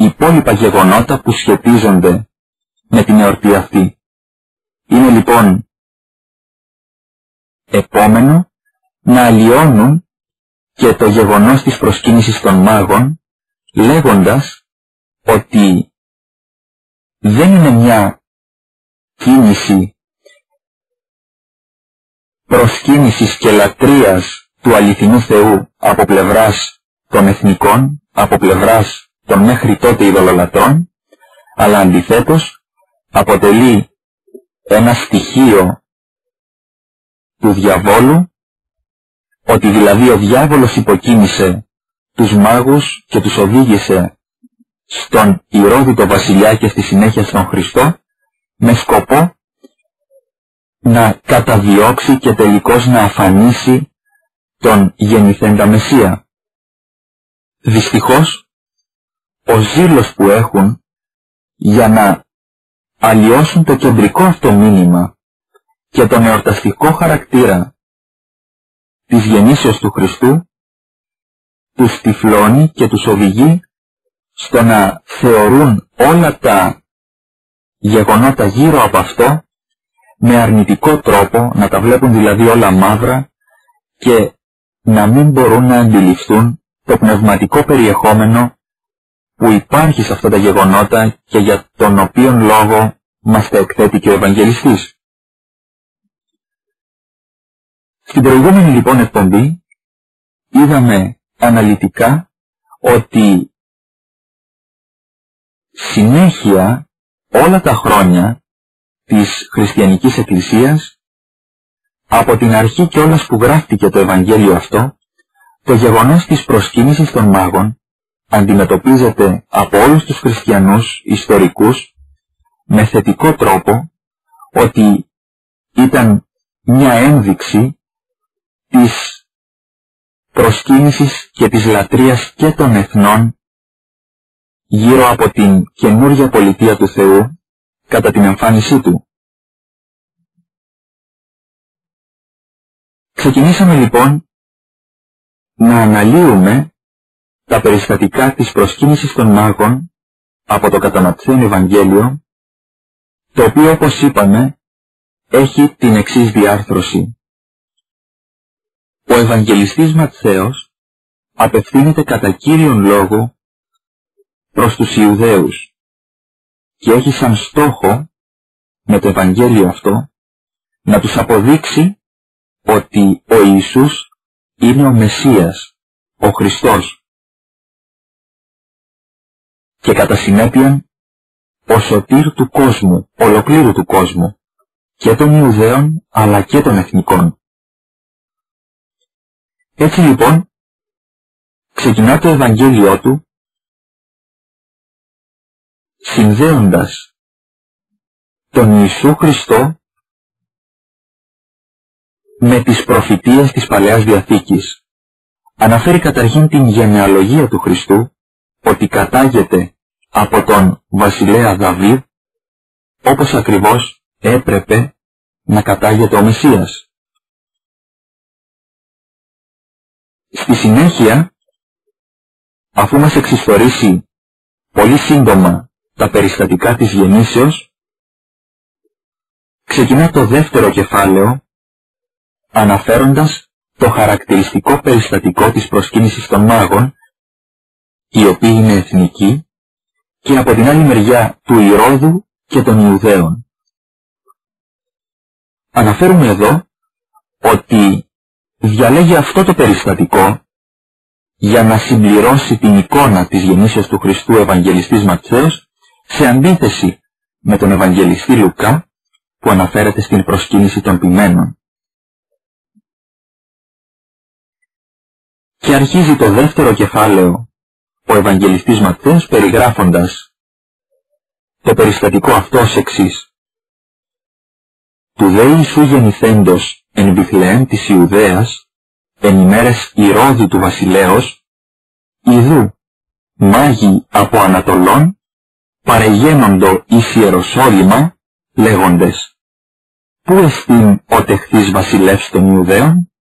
υπόλοιπα γεγονότα που σχετίζονται με την εορτή αυτή. Είναι λοιπόν επόμενο να αλλοιώνουν και το γεγονός της προσκύνησης των μάγων, λέγοντας ότι δεν είναι μια κίνηση προσκύνησης και λατρείας του αληθινού Θεού από πλευράς των εθνικών, από πλευράς των μέχρι τότε ειδωλολατρών, αλλά αντιθέτως αποτελεί ένα στοιχείο του διαβόλου, ότι δηλαδή ο διάβολος υποκίνησε τους μάγους και τους οδήγησε στον Ηρώδητο βασιλιά και στη συνέχεια στον Χριστό, με σκοπό να καταδιώξει και τελικώς να αφανίσει τον γεννηθέντα Μεσσία. Δυστυχώς, ο ζήλος που έχουν για να αλλοιώσουν το κεντρικό αυτό μήνυμα και τον εορταστικό χαρακτήρα της γεννήσεως του Χριστού, τους τυφλώνει και τους οδηγεί στο να θεωρούν όλα τα γεγονότα γύρω από αυτό με αρνητικό τρόπο, να τα βλέπουν δηλαδή όλα μαύρα και να μην μπορούν να αντιληφθούν το πνευματικό περιεχόμενο που υπάρχει σε αυτά τα γεγονότα και για τον οποίον λόγο μας τα εκθέτει και ο Ευαγγελιστής. Στην προηγούμενη λοιπόν εκπομπή είδαμε αναλυτικά ότι συνέχεια όλα τα χρόνια της χριστιανικής εκκλησίας, από την αρχή κιόλας που γράφτηκε το Ευαγγέλιο αυτό, το γεγονός της προσκύνησης των μάγων αντιμετωπίζεται από όλους τους χριστιανούς ιστορικούς με θετικό τρόπο, ότι ήταν μια ένδειξη της προσκύνησης και της λατρείας και των εθνών γύρω από την καινούργια πολιτεία του Θεού κατά την εμφάνισή του. Ξεκινήσαμε λοιπόν να αναλύουμε τα περιστατικά της προσκύνησης των μάγων από το κατά Ματθαίον Ευαγγέλιο, το οποίο όπως είπαμε έχει την εξής διάρθρωση. Ο Ευαγγελιστής Ματθαίος απευθύνεται κατά κύριον λόγο προς τους Ιουδαίους και έχει σαν στόχο με το Ευαγγέλιο αυτό να τους αποδείξει ότι ο Ιησούς είναι ο Μεσσίας, ο Χριστός, και κατά συνέπεια ο σωτήρ του κόσμου, ολοκλήρου του κόσμου, και των Ιουδαίων αλλά και των εθνικών. Έτσι λοιπόν ξεκινά το Ευαγγέλιό του συνδέοντας τον Ιησού Χριστό με τις προφητείες της Παλαιάς Διαθήκης. Αναφέρει καταρχήν την γενεαλογία του Χριστού, ότι κατάγεται από τον βασιλέα Δαβίδ, όπως ακριβώς έπρεπε να κατάγεται ο Μεσσίας. Στη συνέχεια, αφού μας εξιστορήσει πολύ σύντομα τα περιστατικά της γεννήσεως, ξεκινά το δεύτερο κεφάλαιο αναφέροντας το χαρακτηριστικό περιστατικό της προσκύνησης των μάγων, οι οποίοι είναι εθνικοί και από την άλλη μεριά του Ηρώδου και των Ιουδαίων. Αναφέρουμε εδώ ότι διαλέγει αυτό το περιστατικό για να συμπληρώσει την εικόνα της γεννήσεως του Χριστού Ευαγγελιστής Ματθαίος, σε αντίθεση με τον Ευαγγελιστή Λουκά που αναφέρεται στην προσκύνηση των ποιμένων. Και αρχίζει το δεύτερο κεφάλαιο ο Ευαγγελιστής Ματθαίος περιγράφοντας το περιστατικό αυτό ως εξής. Του δε Ιησού γεννηθέντος εν Βιθλεέμ της Ιουδαίας, εν ημέρες Ηρώδου του βασιλέως, ιδού μάγοι από Ανατολών παρεγένοντο εις Ιεροσόλυμα, λέγοντες, πού εστίν ο τεχθής βασιλεύς των Ιουδαίων?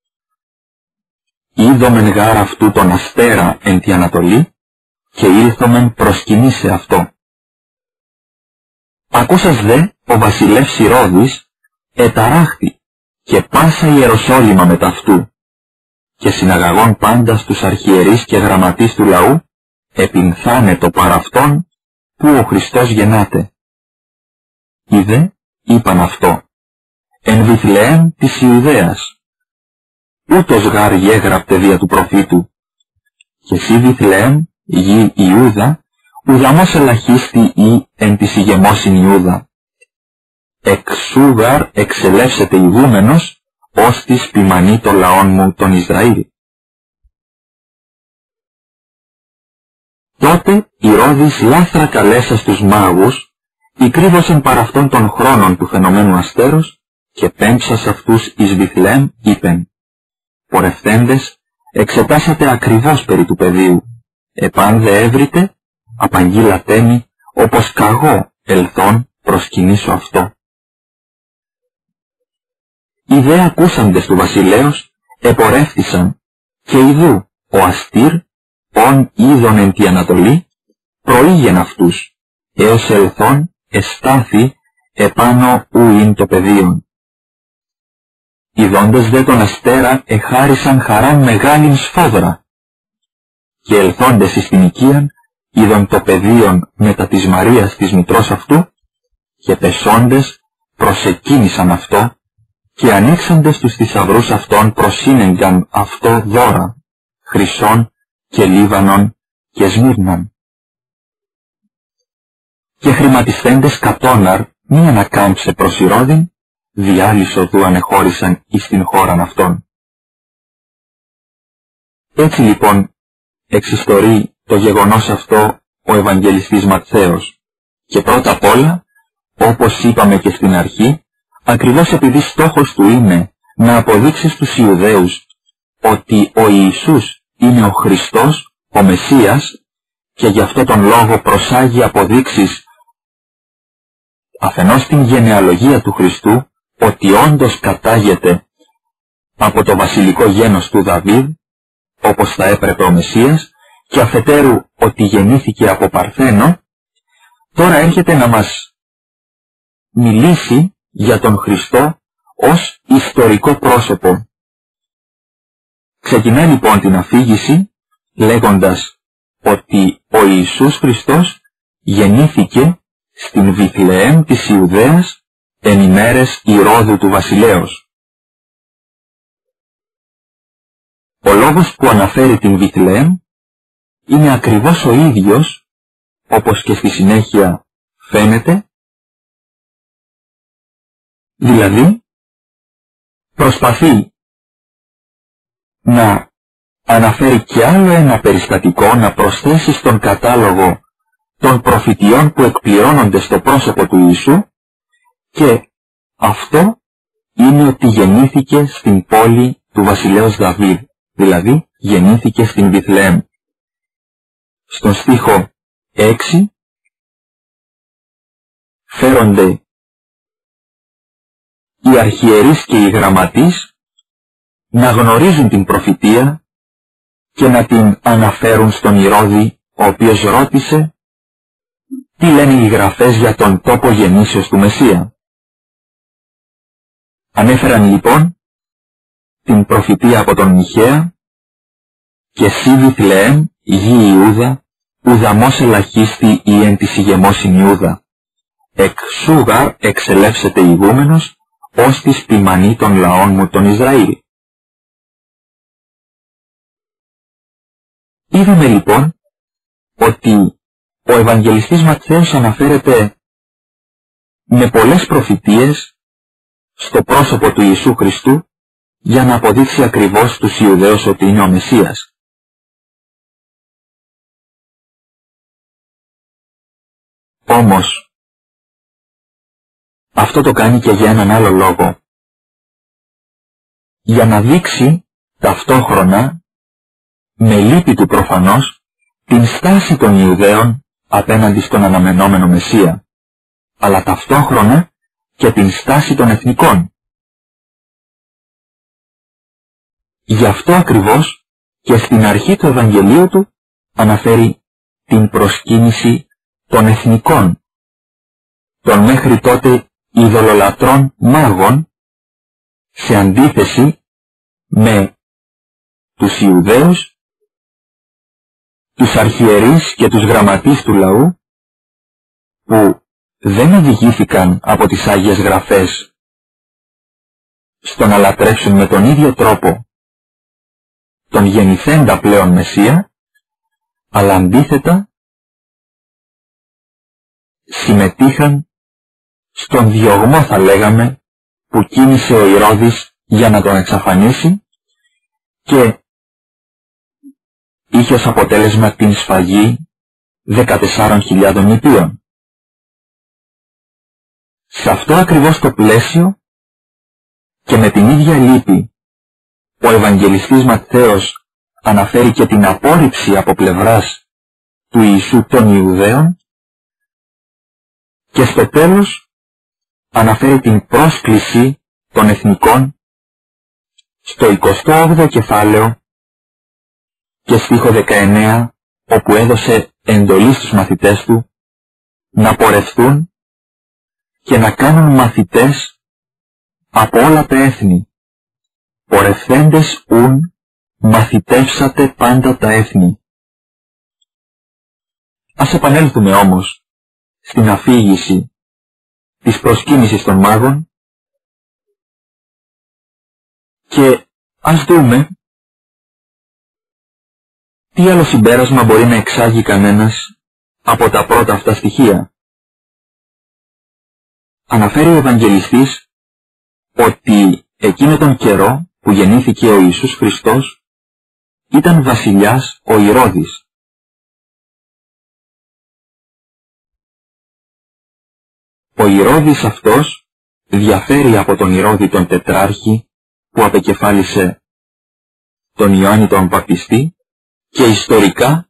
Είδομεν γάρ αυτού τον αστέρα εν τη Ανατολή, και ήλθομεν προσκυνήσε αυτό. Ακούσας δε ο βασιλεύς Ηρώδης εταράχθη και πάσα Ιεροσόλυμα μετ' αυτού, και συναγαγών πάντα στους αρχιερείς και γραμματείς του λαού επινθάνε το παρ' αυτόν που ο Χριστός γεννάται. Είδε, είπαν αυτό, εν Βιθλεέμ της Ιουδαίας, ούτως γάρ γέγραπτε δια του προφήτου, και εσύ Βιθλεέμ γη Ιούδα, ουδαμός ελαχίστη ή εν της ηγεμόσιν Ιούδα. Εξού γάρ εξελεύσεται ηγούμενος, ως της ποιμανή των λαών μου τον Ισραήλ. Τότε Ηρώδης λάθρα καλέσα στους μάγους, ηκρύβωσαν παρ' αυτών των χρόνων του φαινομένου αστέρος, και πέμψας αυτούς εις Βιθλεέμ είπεν, πορευθέντες, εξετάσατε ακριβώς περί του πεδίου, επάν δε έβριτε, απαγγείλατέ μη, όπως καγώ ελθόν προσκυνήσω αυτό. Οι δε ακούσαντες του βασιλέως επορεύθησαν, και ιδού ο αστήρ, ον είδον εν τη Ανατολή, προήγεν αυτούς, έως ελθόν εστάθη επάνω ου ειν το πεδίον. Ιδώντες δε τον αστέρα εχάρισαν χαράν μεγάλην σφόδρα, και ελθόντες εις την οικίαν είδον το πεδίον μετά της Μαρίας της μητρός αυτού, και πεσόντες προσεκίνησαν αυτό, και ανοίξαντες τους θησαυρούς αυτών προσύνεγκαν αυτό δώρα, χρυσών και λίβανον και σμύρναν. Και χρηματισθέντες κατώναρ μη ανακάμψε προς Ηρώδην, διάλυσο οδού ανεχώρησαν εις την χώραν αυτών. Έτσι λοιπόν εξιστορεί το γεγονός αυτό ο Ευαγγελιστής Ματθαίος, και πρώτα απ' όλα, όπως είπαμε και στην αρχή, ακριβώς επειδή στόχος του είναι να αποδείξει στους Ιουδαίους ότι ο Ιησούς είναι ο Χριστός, ο Μεσσίας, και γι' αυτό τον λόγο προσάγει αποδείξεις αφενός την γενεαλογία του Χριστού, ότι όντως κατάγεται από το βασιλικό γένος του Δαβίδ, όπως θα έπρεπε ο Μεσσίας, και αφετέρου ότι γεννήθηκε από Παρθένο, τώρα έρχεται να μας μιλήσει για τον Χριστό ως ιστορικό πρόσωπο. Ξεκινάει λοιπόν την αφήγηση λέγοντας ότι ο Ιησούς Χριστός γεννήθηκε στην Βιθλεέμ της Ιουδαίας εν ημέρες Ηρώδου του βασιλέως. Ο λόγος που αναφέρει την Βιθλεέμ είναι ακριβώς ο ίδιος, όπως και στη συνέχεια φαίνεται, δηλαδή προσπαθεί να αναφέρει και άλλο ένα περιστατικό, να προσθέσει στον κατάλογο των προφητιών που εκπληρώνονται στο πρόσωπο του Ιησού, και αυτό είναι ότι γεννήθηκε στην πόλη του βασιλέως Δαβίδ, δηλαδή γεννήθηκε στην Βιθλεέμ. Στον στίχο 6 φέρονται οι αρχιερείς και οι γραμματείς να γνωρίζουν την προφητεία και να την αναφέρουν στον Ηρώδη, ο οποίος ρώτησε τι λένε οι γραφές για τον τόπο γεννήσεως του Μεσσία. Ανέφεραν λοιπόν την προφητεία από τον Μιχαία, και εσύ Βιθλεέμ, γη Ιούδα, ουδαμός ελαχίστη ή εν της ηγεμόσιν Ιούδα, εκ σούγαρ εξελεύσεται ηγούμενος, ως της ποιμανή των λαών μου των Ισραήλ. Είδαμε λοιπόν ότι ο Ευαγγελιστής Ματθαίος αναφέρεται με πολλές προφητείες στο πρόσωπο του Ιησού Χριστού για να αποδείξει ακριβώς τους Ιουδαίους ότι είναι ο Μεσσίας. Όμως, αυτό το κάνει και για έναν άλλο λόγο. Για να δείξει ταυτόχρονα, με λύπη του προφανώς, την στάση των Ιουδαίων απέναντι στον αναμενόμενο Μεσσία, αλλά ταυτόχρονα και την στάση των εθνικών. Γι' αυτό ακριβώς και στην αρχή του Ευαγγελίου του αναφέρει την προσκύνηση των εθνικών, των μέχρι τότε ειδωλολατρών μάγων, σε αντίθεση με τους Ιουδαίους, τους αρχιερείς και τους γραμματείς του λαού, που δεν οδηγήθηκαν από τις Άγιες Γραφές στο να λατρεύσουν με τον ίδιο τρόπο τον γεννηθέντα πλέον Μεσσία, αλλά αντίθετα συμμετείχαν στον διωγμό, θα λέγαμε, που κίνησε ο Ηρώδης για να τον εξαφανίσει και είχε ως αποτέλεσμα την σφαγή 14.000 νηπίων. Σε αυτό ακριβώς το πλαίσιο και με την ίδια λύπη ο Ευαγγελιστής Ματθαίος αναφέρει και την απόρριψη από πλευράς του Ιησού των Ιουδαίων και στο τέλος αναφέρει την πρόσκληση των εθνικών στο 28ο κεφάλαιο και στίχο 19, όπου έδωσε εντολή στους μαθητές του να πορευτούν και να κάνουν μαθητές από όλα τα έθνη. Πορευθέντες ουν μαθητεύσατε πάντα τα έθνη. Ας επανέλθουμε όμως στην αφήγηση της προσκύνησης των μάγων και ας δούμε τι άλλο συμπέρασμα μπορεί να εξάγει κανένας από τα πρώτα αυτά στοιχεία. Αναφέρει ο Ευαγγελιστής ότι εκείνο τον καιρό που γεννήθηκε ο Ιησούς Χριστός ήταν βασιλιάς ο Ηρώδης. Ο Ηρώδης αυτός διαφέρει από τον Ηρώδη τον τετράρχη που απεκεφάλισε τον Ιωάννη τον Βαπτιστή και ιστορικά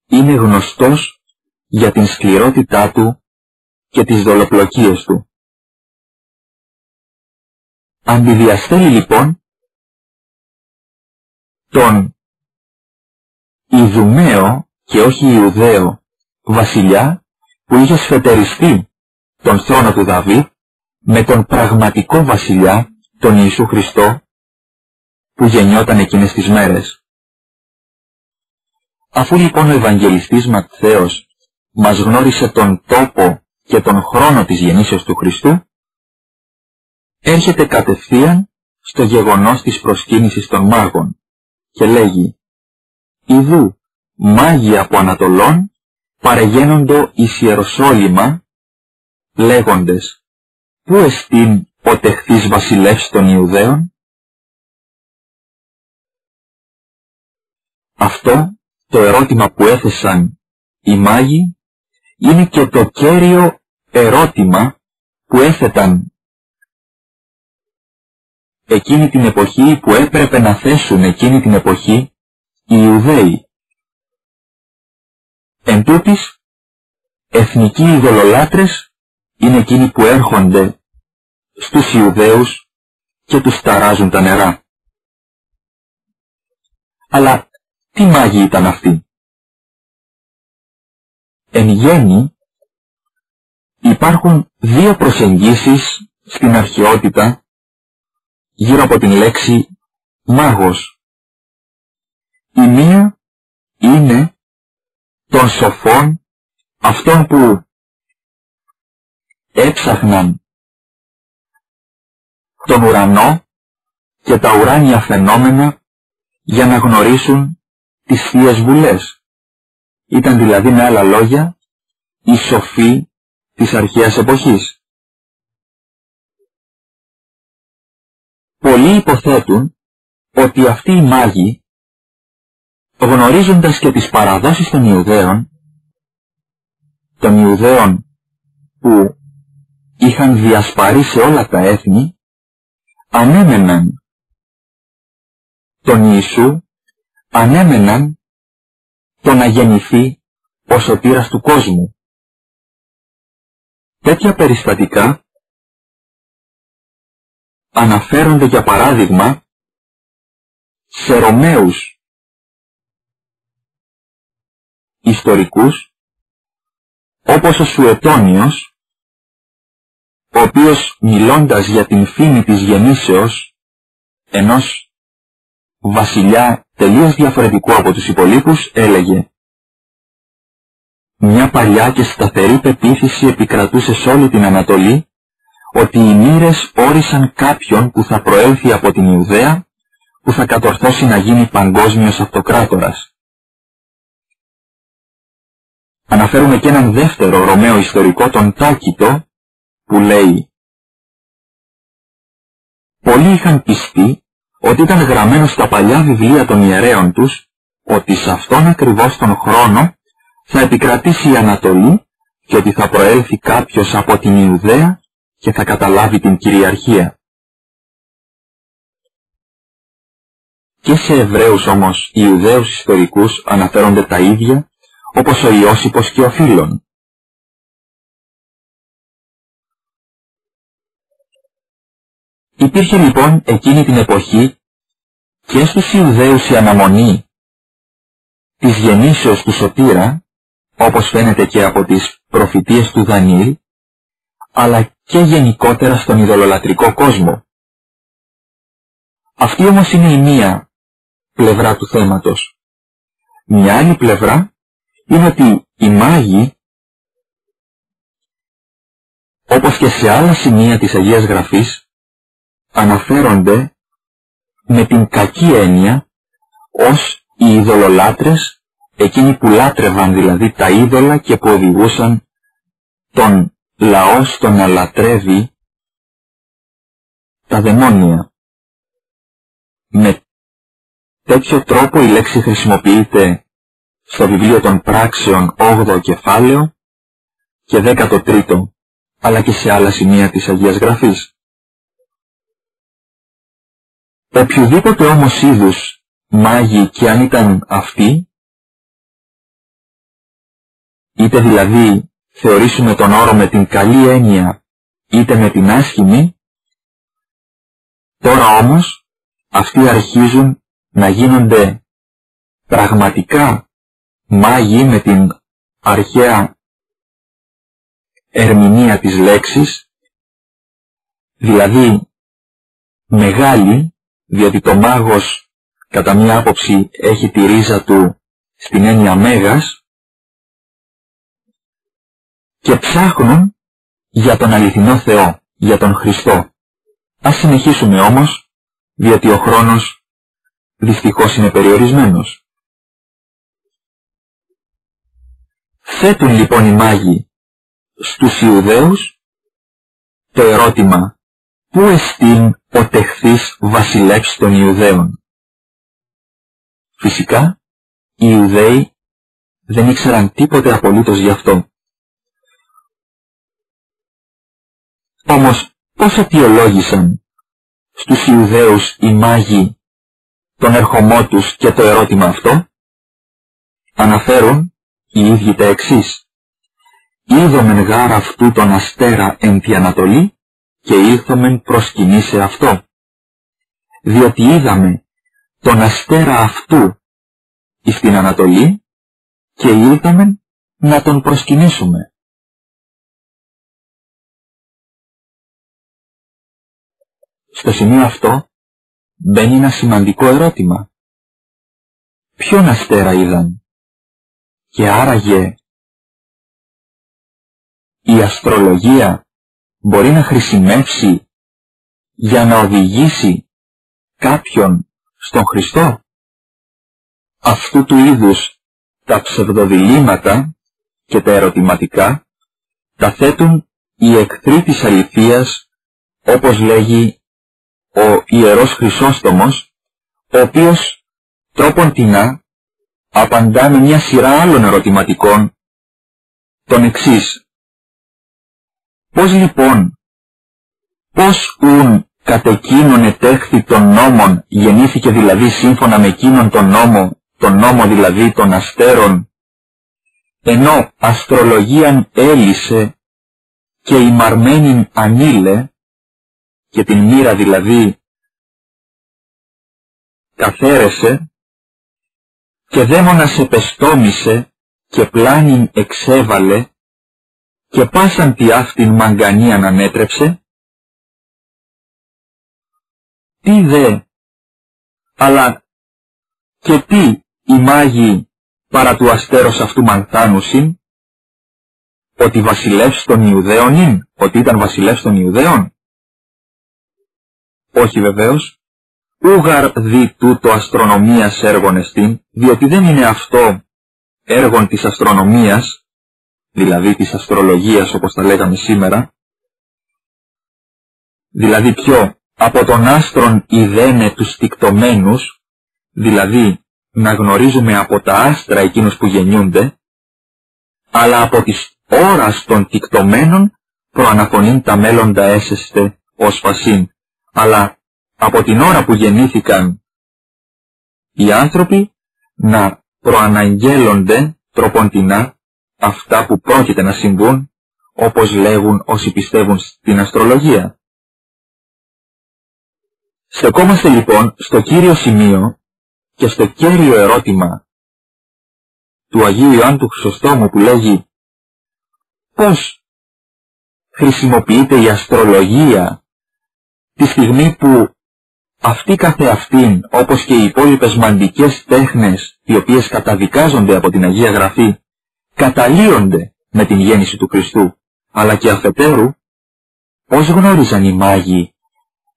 είναι γνωστός για την σκληρότητά του και τις δολοπλοκίες του. Αντιδιαστέλει λοιπόν τον Ιδουμαίο και όχι Ιουδαίο βασιλιά που είχε σφετεριστεί τον θρόνο του Δαβίδ με τον πραγματικό βασιλιά τον Ιησού Χριστό που γεννιόταν εκείνες τις μέρες. Αφού λοιπόν ο Ευαγγελιστής Ματθαίος μας γνώρισε τον τόπο και τον χρόνο της γεννήσεως του Χριστού, έρχεται κατευθείαν στο γεγονός της προσκύνησης των μάγων και λέγει «Ιδού μάγοι από Ανατολών παρεγαίνοντο εις Ιεροσόλυμα, λέγοντες πού εστίν ο τεχθής βασιλεύς των Ιουδαίων». Αυτό το ερώτημα που έθεσαν οι μάγοι είναι και το κέριο ερώτημα που έθεταν εκείνη την εποχή, που έπρεπε να θέσουν εκείνη την εποχή οι Ιουδαίοι. Εν τούτης, εθνικοί ειδωλολάτρες είναι εκείνοι που έρχονται στους Ιουδαίους και τους ταράζουν τα νερά. Αλλά τι μάγοι ήταν αυτοί? Εν γέννη υπάρχουν δύο προσεγγίσεις στην αρχαιότητα γύρω από την λέξη μάγος. Η μία είναι των σοφών, αυτών που έψαχναν τον ουρανό και τα ουράνια φαινόμενα για να γνωρίσουν τις θείες βουλές. Ήταν δηλαδή με άλλα λόγια οι σοφοί της αρχαίας εποχής. Πολλοί υποθέτουν ότι αυτοί οι μάγοι, γνωρίζοντας και τις παραδόσεις των Ιουδαίων που είχαν διασπαρεί σε όλα τα έθνη, ανέμεναν τον Ιησού, ανέμεναν το να γεννηθεί ο σωτήρας του κόσμου. Τέτοια περιστατικά αναφέρονται για παράδειγμα σε Ρωμαίους ιστορικούς, όπως ο Σουετώνιος, ο οποίος μιλώντας για την φήμη της γεννήσεως ενός βασιλιά τελείως διαφορετικού από τους υπολείπους, έλεγε: «Μια παλιά και σταθερή πεποίθηση επικρατούσε σε όλη την Ανατολή, ότι οι μοίρες όρισαν κάποιον που θα προέλθει από την Ιουδαία, που θα κατορθώσει να γίνει παγκόσμιος αυτοκράτορας». Αναφέρουμε και έναν δεύτερο Ρωμαίο ιστορικό, τον Τάκητο, που λέει: «Πολλοί είχαν πιστεί ότι ήταν γραμμένο στα παλιά βιβλία των ιερέων τους, ότι σε αυτόν ακριβώς τον χρόνο θα επικρατήσει η Ανατολή και ότι θα προέλθει κάποιος από την Ιουδαία και θα καταλάβει την κυριαρχία». Και σε Εβραίους όμως Ιουδαίους ιστορικούς αναφέρονται τα ίδια, όπως ο Ιώσυπος και ο Φίλων. Υπήρχε λοιπόν εκείνη την εποχή και στους Ιουδαίους η αναμονή της γεννήσεως του σωτήρα, όπως φαίνεται και από τις προφητείες του Δανιήλ, αλλά και γενικότερα στον ειδωλολατρικό κόσμο. Αυτή όμως είναι η μία πλευρά του θέματος. Μια άλλη πλευρά είναι ότι οι μάγοι, όπως και σε άλλα σημεία της Αγίας Γραφής, αναφέρονται με την κακή έννοια ως οι ειδωλολάτρες, εκείνοι που λάτρευαν δηλαδή τα είδωλα και που οδηγούσαν τον λαό στο να λατρεύει τα δαιμόνια. Με τέτοιο τρόπο η λέξη χρησιμοποιείται στο βιβλίο των Πράξεων 8ο κεφάλαιο και 13ο, αλλά και σε άλλα σημεία της Αγίας Γραφής. Οποιουδήποτε όμως είδους μάγοι και αν ήταν αυτοί, είτε δηλαδή θεωρήσουμε τον όρο με την καλή έννοια είτε με την άσχημη, τώρα όμως αυτοί αρχίζουν να γίνονται πραγματικά μάγοι με την αρχαία ερμηνεία της λέξης, δηλαδή μεγάλοι, διότι το μάγος κατά μία άποψη έχει τη ρίζα του στην έννοια μέγας, και ψάχνουν για τον αληθινό Θεό, για τον Χριστό. Ας συνεχίσουμε όμως, διότι ο χρόνος δυστυχώς είναι περιορισμένος. Θέτουν λοιπόν οι μάγοι στους Ιουδαίους το ερώτημα: πού εστίν ο τεχθής βασιλεύς των Ιουδαίων? Φυσικά, οι Ιουδαίοι δεν ήξεραν τίποτε απολύτως γι' αυτό. Όμως, πώς αιτιολόγησαν στους Ιουδαίους οι μάγοι τον ερχομό τους και το ερώτημα αυτό? Αναφέρουν οι ίδιοι τα εξής: «Είδομεν γάρ αυτού τον αστέρα εν τη Ανατολή και ήλθομεν προσκυνήσε αυτό. Διότι είδαμε τον αστέρα αυτού εις την Ανατολή και ήλθομεν να τον προσκυνήσουμε». Στο σημείο αυτό μπαίνει ένα σημαντικό ερώτημα. Ποιον αστέρα είδαν? Και άραγε η αστρολογία μπορεί να χρησιμεύσει για να οδηγήσει κάποιον στον Χριστό? Αυτού του είδους τα ψευδοδιλήμματα και τα ερωτηματικά τα θέτουν οι εχθροί της αληθείας, όπως λέγει ο Ιερός Χρυσόστομος, ο οποίος τρόποντινά απαντά με μια σειρά άλλων ερωτηματικών τον εξής: πώς λοιπόν, πώς ουν κατ' εκείνον ετέχθη των νόμων, γεννήθηκε δηλαδή σύμφωνα με εκείνον τον νόμο δηλαδή των αστέρων, ενώ αστρολογίαν έλυσε και η μαρμένην ανήλε, και την μοίρα δηλαδή καθαίρεσε, και δαίμονας επεστόμησε και πλάνην εξέβαλε, και πάσαν τη αυτήν μαγκανίαν ανέτρεψε? Τι δε, αλλά και τι οι μάγοι παρά του αστέρος αυτού μανθάνουσιν, ότι βασιλεύς των Ιουδαίων είναι, ότι ήταν βασιλεύς των Ιουδαίων? Όχι βεβαίως, ούγαρ δι τούτο αστρονομίας έργον εστίν, διότι δεν είναι αυτό έργον της αστρονομίας, δηλαδή της αστρολογίας όπως τα λέγαμε σήμερα, δηλαδή ποιο, από τον άστρον ειδένε τους τικτωμένους, δηλαδή να γνωρίζουμε από τα άστρα εκείνους που γεννιούνται, αλλά από τις ώρας των τικτωμένων προαναφωνήν τα μέλλοντα έσεστε ως φασίν, αλλά από την ώρα που γεννήθηκαν οι άνθρωποι να προαναγγέλλονται τροποντινά αυτά που πρόκειται να συμβούν, όπως λέγουν όσοι πιστεύουν στην αστρολογία. Στεκόμαστε λοιπόν στο κύριο σημείο και στο κέριο ερώτημα του Αγίου Ιωάννου του Χρυσοστόμου, που λέγει πώς χρησιμοποιείται η αστρολογία τη στιγμή που αυτή καθεαυτήν, όπως και οι υπόλοιπες μαντικές τέχνες, οι οποίες καταδικάζονται από την Αγία Γραφή, καταλύονται με την γέννηση του Χριστού, αλλά και αφετέρου, πώς γνώριζαν οι μάγοι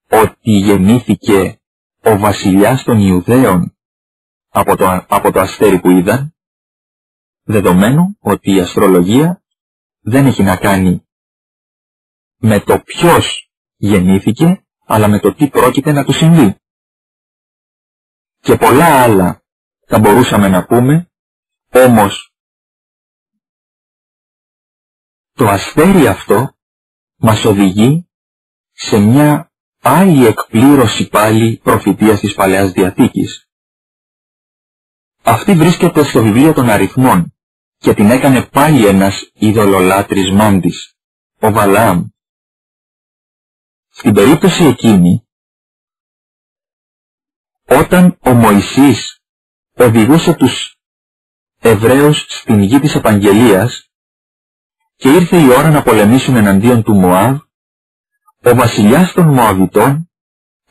ότι γεννήθηκε ο βασιλιάς των Ιουδαίων από το αστέρι που είδαν, δεδομένου ότι η αστρολογία δεν έχει να κάνει με το ποιος γεννήθηκε, αλλά με το τι πρόκειται να του συμβεί. Και πολλά άλλα θα μπορούσαμε να πούμε, όμως το αστέρι αυτό μας οδηγεί σε μια άλλη εκπλήρωση πάλι προφητείας της Παλαιάς Διαθήκης. Αυτή βρίσκεται στο βιβλίο των Αριθμών και την έκανε πάλι ένας ειδωλολάτρης μάντης, ο Βαλαάμ. Στην περίπτωση εκείνη, όταν ο Μωυσής οδηγούσε τους Εβραίους στην γη της Επαγγελίας και ήρθε η ώρα να πολεμήσουν εναντίον του Μωάβ, ο βασιλιάς των Μωαβιτών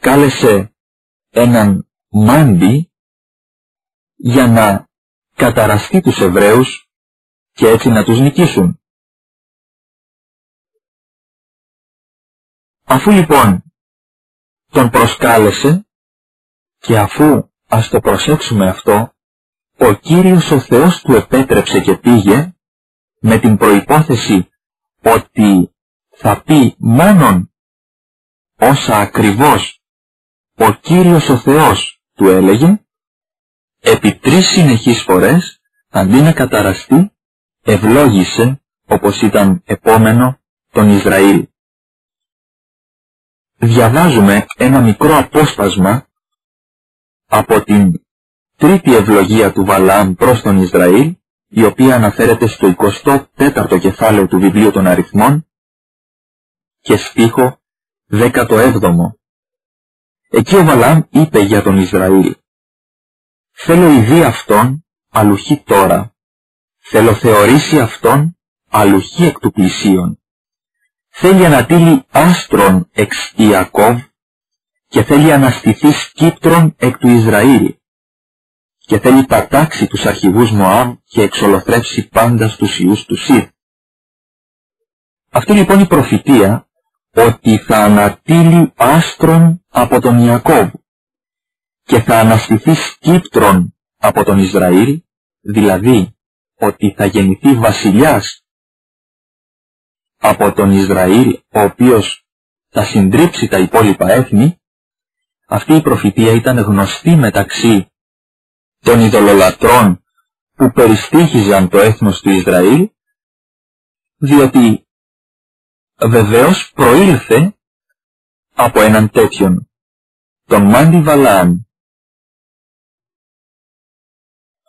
κάλεσε έναν μάντη για να καταραστεί τους Εβραίους και έτσι να τους νικήσουν. Αφού λοιπόν τον προσκάλεσε και αφού, ας το προσέξουμε αυτό, ο Κύριος ο Θεός του επέτρεψε και πήγε με την προϋπόθεση ότι θα πει μόνον όσα ακριβώς ο Κύριος ο Θεός του έλεγε, επί 3 συνεχείς φορές, αντί να καταραστεί, ευλόγησε, όπως ήταν επόμενο, τον Ισραήλ. Διαβάζουμε ένα μικρό απόσπασμα από την τρίτη ευλογία του Βαλαάμ προς τον Ισραήλ, η οποία αναφέρεται στο 24ο κεφάλαιο του βιβλίου των Αριθμών και στίχο 17ο. Εκεί ο Βαλαάμ είπε για τον Ισραήλ: «Θέλω ειδεί αυτόν αλουχή τώρα, θέλω θεωρήσει αυτόν αλουχή εκ του πλησίον. Θέλει ανατείλει άστρον εξ Ιακώβ και θέλει αναστηθεί σκύπτρον εκ του Ισραήλ. και θέλει πατάξει τους αρχηγούς Μωάμ και εξολοθρεύσει πάντα στους ιούς του Σιθ. Αυτή λοιπόν η προφητεία ότι θα ανατείλει άστρον από τον Ιακώβ και θα αναστηθεί σκύπτρον από τον Ισραήλ, δηλαδή ότι θα γεννηθεί βασιλιάς από τον Ισραήλ, ο οποίος θα συντρίψει τα υπόλοιπα έθνη, αυτή η προφητεία ήταν γνωστή μεταξύ των ειδωλολατρών που περιστήχιζαν το έθνος του Ισραήλ, διότι βεβαίως προήλθε από έναν τέτοιον, τον Μάντι Βαλαάμ.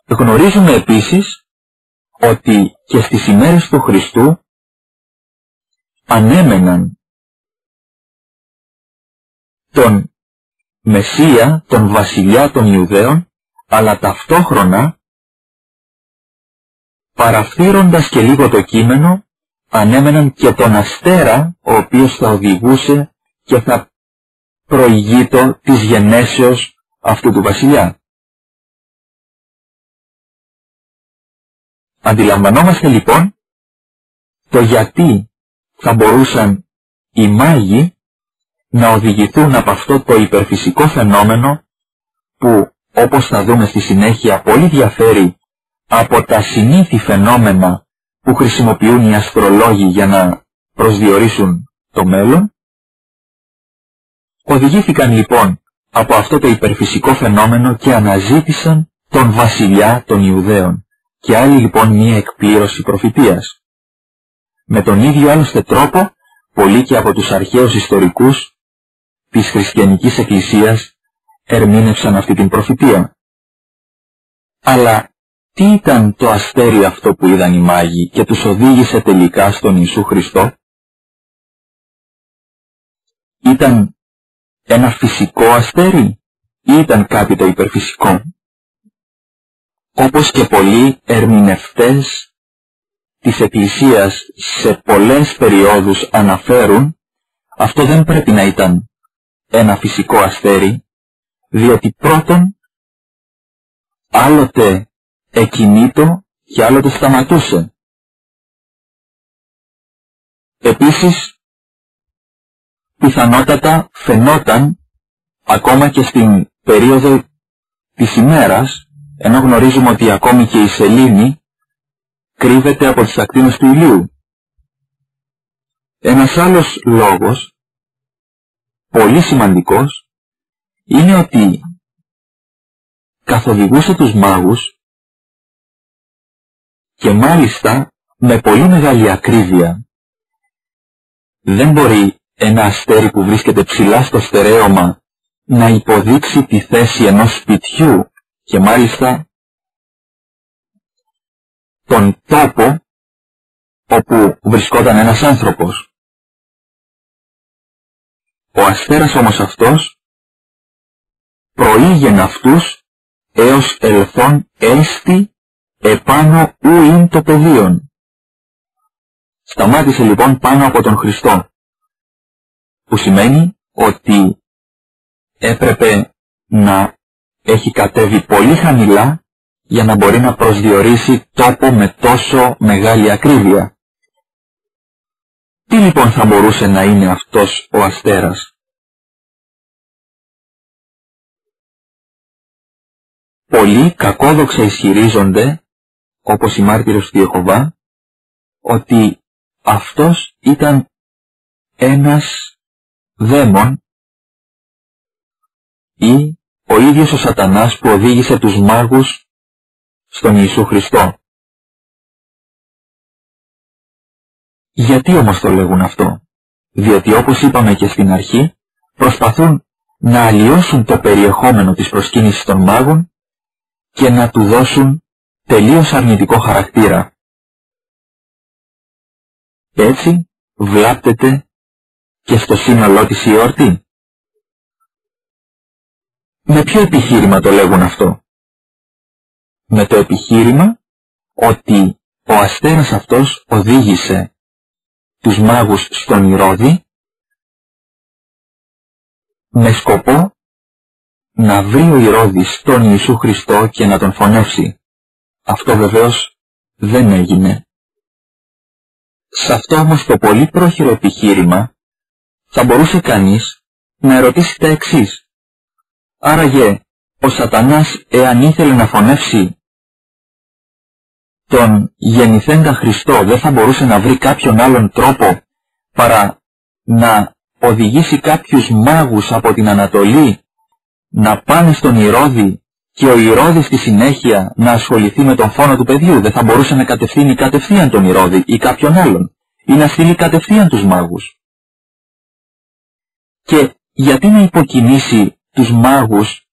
Γνωρίζουμε επίσης ότι και στις ημέρες του Χριστού ανέμεναν τον Μεσσία, τον βασιλιά των Ιουδαίων, αλλά ταυτόχρονα, παραφθύροντας και λίγο το κείμενο, ανέμεναν και τον αστέρα, ο οποίος θα οδηγούσε και θα προηγείτο της γενέσεως αυτού του βασιλιά. Αντιλαμβανόμαστε λοιπόν το γιατί θα μπορούσαν οι μάγοι να οδηγηθούν από αυτό το υπερφυσικό φαινόμενο που, όπως θα δούμε στη συνέχεια, πολύ διαφέρει από τα συνήθη φαινόμενα που χρησιμοποιούν οι αστρολόγοι για να προσδιορίσουν το μέλλον. Οδηγήθηκαν λοιπόν από αυτό το υπερφυσικό φαινόμενο και αναζήτησαν τον βασιλιά των Ιουδαίων και άλλη λοιπόν μία εκπλήρωση προφητείας. Με τον ίδιο άλλωστε τρόπο, πολλοί και από τους αρχαίους ιστορικούς της χριστιανικής εκκλησίας ερμήνευσαν αυτή την προφητεία. Αλλά τι ήταν το αστέρι αυτό που είδαν οι μάγοι και τους οδήγησε τελικά στον Ιησού Χριστό? Ήταν ένα φυσικό αστέρι ή ήταν κάτι το υπερφυσικό? Όπως και πολλοί ερμηνευτές της Εκκλησίας σε πολλές περιόδους αναφέρουν, αυτό δεν πρέπει να ήταν ένα φυσικό αστέρι, διότι πρώτον άλλοτε εκινήτο και άλλοτε σταματούσε. Επίσης, πιθανότατα φαινόταν ακόμα και στην περίοδο της ημέρας, ενώ γνωρίζουμε ότι ακόμη και η σελήνη κρύβεται από τις ακτίνες του ηλίου. Ένας άλλος λόγος, πολύ σημαντικός, είναι ότι καθοδηγούσε τους μάγους και μάλιστα με πολύ μεγάλη ακρίβεια. Δεν μπορεί ένα αστέρι που βρίσκεται ψηλά στο στερέωμα να υποδείξει τη θέση ενός σπιτιού και μάλιστα τον τόπο όπου βρισκόταν ένας άνθρωπος. Ο αστέρας όμως αυτός προήγαινε αυτούς έως ελθόν έστι επάνω ου ειν το πεδίον. Σταμάτησε λοιπόν πάνω από τον Χριστό, που σημαίνει ότι έπρεπε να έχει κατέβει πολύ χαμηλά για να μπορεί να προσδιορίσει τόπο με τόσο μεγάλη ακρίβεια. Τι λοιπόν θα μπορούσε να είναι αυτός ο αστέρας? Πολλοί κακόδοξα ισχυρίζονται, όπως οι μάρτυρες του Ιεχωβά, ότι αυτός ήταν ένας δαίμον ή ο ίδιος ο Σατανάς που οδήγησε τους μάγους στον Ιησού Χριστό. Γιατί όμως το λέγουν αυτό? Διότι όπως είπαμε και στην αρχή, προσπαθούν να αλλοιώσουν το περιεχόμενο της προσκύνησης των μάγων και να του δώσουν τελείως αρνητικό χαρακτήρα. Έτσι βλάπτεται και στο σύνολό της η εορτή. Με ποιο επιχείρημα το λέγουν αυτό? Με το επιχείρημα ότι ο αστέρας αυτός οδήγησε τους μάγους στον Ηρώδη με σκοπό να βρει ο Ηρώδης τον Ιησού Χριστό και να τον φωνεύσει. Αυτό βεβαίως δεν έγινε. Σε αυτό όμως το πολύ πρόχειρο επιχείρημα θα μπορούσε κανείς να ερωτήσει τα εξής. Άραγε ο Σατανάς, εάν ήθελε να φωνεύσει τον γεννηθέντα Χριστό, δεν θα μπορούσε να βρει κάποιον άλλον τρόπο παρά να οδηγήσει κάποιους μάγους από την Ανατολή να πάνε στον Ηρώδη και ο Ηρώδης στη συνέχεια να ασχοληθεί με τον φόνο του παιδιού? Δεν θα μπορούσε να κατευθύνει κατευθείαν τον Ηρώδη ή κάποιον άλλον, ή να στείλει κατευθείαν τους μάγους? Και γιατί να υποκινήσει τους μάγους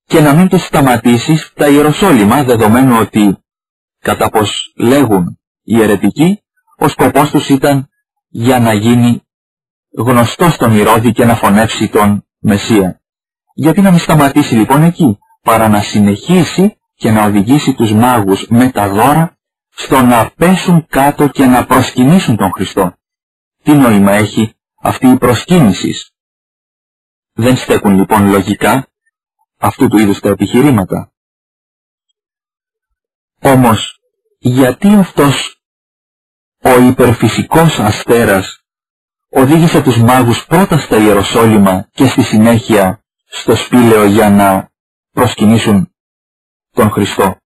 και να μην τους σταματήσει στα Ιεροσόλυμα, δεδομένου ότι, κατά πως λέγουν οι αιρετικοί, ο σκοπός τους ήταν για να γίνει γνωστός στον Ηρώδη και να φωνεύσει τον Μεσσία? Γιατί να μην σταματήσει λοιπόν εκεί, παρά να συνεχίσει και να οδηγήσει τους μάγους με τα δώρα στο να πέσουν κάτω και να προσκυνήσουν τον Χριστό? Τι νόημα έχει αυτή η προσκύνηση? Δεν στέκουν λοιπόν λογικά αυτού του είδους τα επιχειρήματα. Όμως, γιατί αυτός ο υπερφυσικός αστέρας οδήγησε τους μάγους πρώτα στα Ιεροσόλυμα και στη συνέχεια στο σπήλαιο για να προσκυνήσουν τον Χριστό?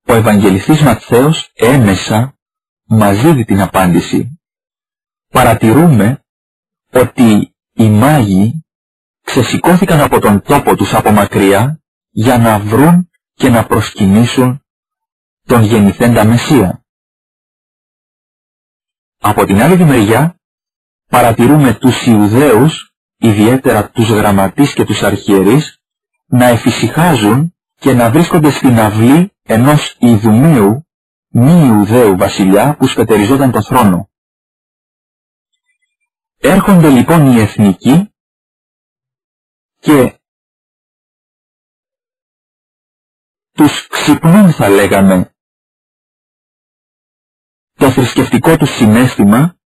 Ο Ευαγγελιστής Ματθαίος έμεσα μας δίδει την απάντηση. Παρατηρούμε ότι οι μάγοι ξεσηκώθηκαν από τον τόπο τους από μακριά για να βρουν και να προσκυνήσουν τον γεννηθέντα Μεσσία. Από την άλλη μεριά παρατηρούμε τους Ιουδαίους, ιδιαίτερα τους γραμματείς και τους αρχιερείς, να εφησυχάζουν και να βρίσκονται στην αυλή ενός Ιδουμαίου, μη Ιουδαίου βασιλιά που σπετεριζόταν τον θρόνο. Έρχονται λοιπόν οι εθνικοί και τους ξυπνούν, θα λέγαμε, το θρησκευτικό τους συναίσθημα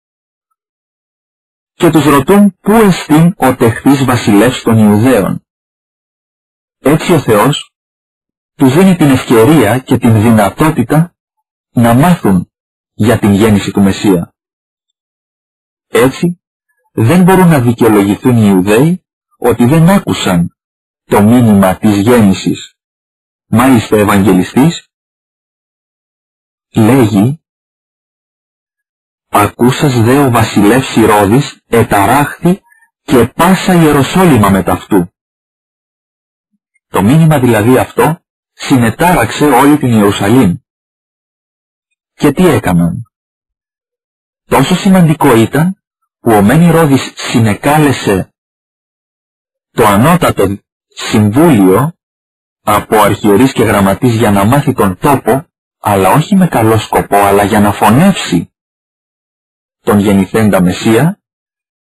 και τους ρωτούν πού εστίν ο τεχθής βασιλεύς των Ιουδαίων. Έτσι ο Θεός τους δίνει την ευκαιρία και την δυνατότητα να μάθουν για την γέννηση του Μεσσία. Έτσι δεν μπορούν να δικαιολογηθούν οι Ιουδαίοι ότι δεν άκουσαν το μήνυμα της γέννησης. Μάλιστα ο Ευαγγελιστής λέγει «Ακούσας δε ο βασιλεύς Ηρώδης εταράχθη και πάσα Ιεροσόλυμα μετ' αυτού». Το μήνυμα δηλαδή αυτό συνετάραξε όλη την Ιερουσαλήμ. Και τι έκαναν? Τόσο σημαντικό ήταν που ο μεν Ηρώδης συνεκάλεσε το ανώτατο συμβούλιο από αρχιερείς και γραμματείς για να μάθει τον τόπο, αλλά όχι με καλό σκοπό, αλλά για να φωνεύσει τον γεννηθέντα Μεσσία.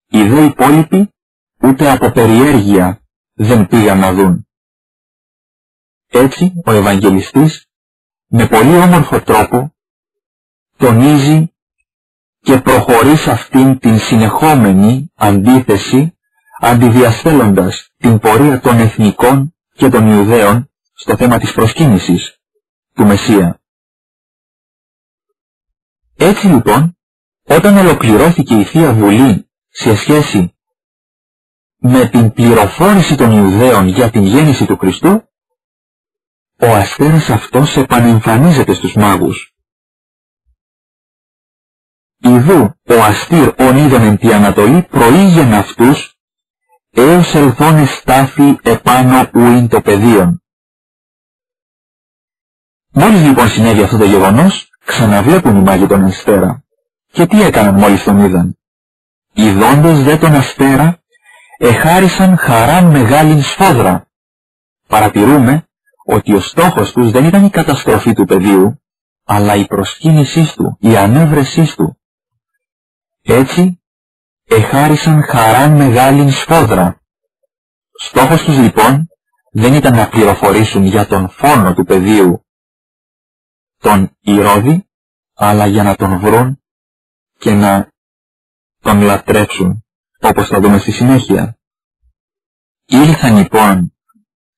Οι δε υπόλοιποι ούτε από περιέργεια δεν πήγαν να δουν. Έτσι ο Ευαγγελιστής με πολύ όμορφο τρόπο τονίζει και προχωρεί σε αυτήν την συνεχόμενη αντίθεση, αντιδιαστέλλοντας την πορεία των εθνικών και των Ιουδαίων στο θέμα της προσκύνησης του Μεσσία. Έτσι λοιπόν, όταν ολοκληρώθηκε η Θεία Βουλή σε σχέση με την πληροφόρηση των Ιουδαίων για την γέννηση του Χριστού, ο αστέρας αυτός επανεμφανίζεται στους μάγους. Ιδού ο αστήρ ον είδον εν τη Ανατολή προήγεν αυτούς έως ελθόν εστάθη επάνω ουίν το πεδίον. Μόλις λοιπόν συνέβη αυτό το γεγονός, ξαναβλέπουν οι μάγοι τον αστέρα. Και τι έκαναν μόλις τον είδαν? Ιδώντες δε τον αστέρα, εχάρισαν χαράν μεγάλην σφόδρα. Παρατηρούμε ότι ο στόχος τους δεν ήταν η καταστροφή του πεδίου, αλλά η προσκύνησή του, η ανέβρεσή του. Έτσι, εχάρισαν χαράν μεγάλην σφόδρα. Στόχος τους λοιπόν δεν ήταν να πληροφορήσουν για τον φόνο του παιδίου τον Ηρώδη, αλλά για να τον βρουν και να τον λατρέψουν, όπως θα δούμε στη συνέχεια. Ήλθαν λοιπόν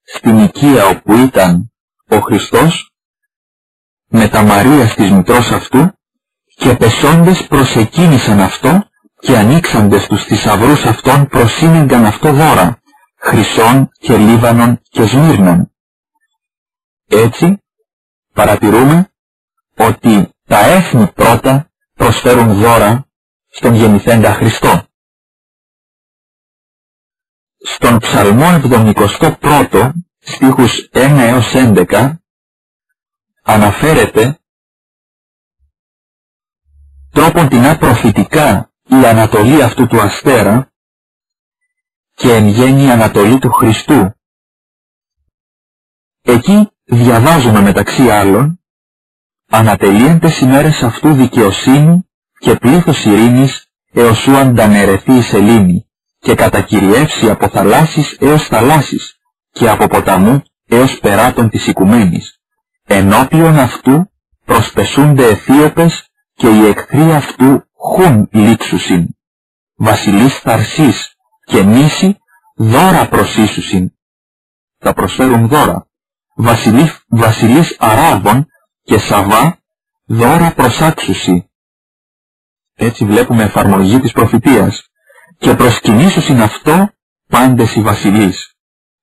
στην οικία όπου ήταν ο Χριστός με τα Μαρίας της μητρός αυτού και πεσόντες προσεκίνησαν αυτό και ανοίξαντες τους θησαυρούς αυτών προσήνεγκαν αυτό δώρα, χρυσών και λίβανων και σμύρνων. Έτσι παρατηρούμε ότι τα έθνη πρώτα προσφέρουν δώρα στον γεννηθέντα Χριστό. Στον Ψαλμό 71 στίχους 1 έως 11 αναφέρεται τρόπον τινά προφητικά η ανατολή αυτού του αστέρα και εν γέννη η ανατολή του Χριστού. Εκεί διαβάζουμε μεταξύ άλλων «Ανατελείεν τες ημέρες αυτού δικαιοσύνη και πλήθος ειρήνης έως ου ανταναιρεθεί η σελήνη και κατακυριεύσει από θαλάσσης έως θαλάσσης και από ποταμού έως περάτων της οικουμένης. Ενώπιον αυτού προσπεσούνται Αιθίωπες και οι εχθροί αυτού χουν λήξουσιν. Βασιλείς Θαρσής και Νήσι δώρα προσίσουσιν». Θα προσφέρουν δώρα. Βασιλείς Αράβων και Σαβά δώρα προσάξουσι. Έτσι βλέπουμε εφαρμογή της προφητείας. Και προσκυνήσουσιν αυτό πάντες οι βασιλείς.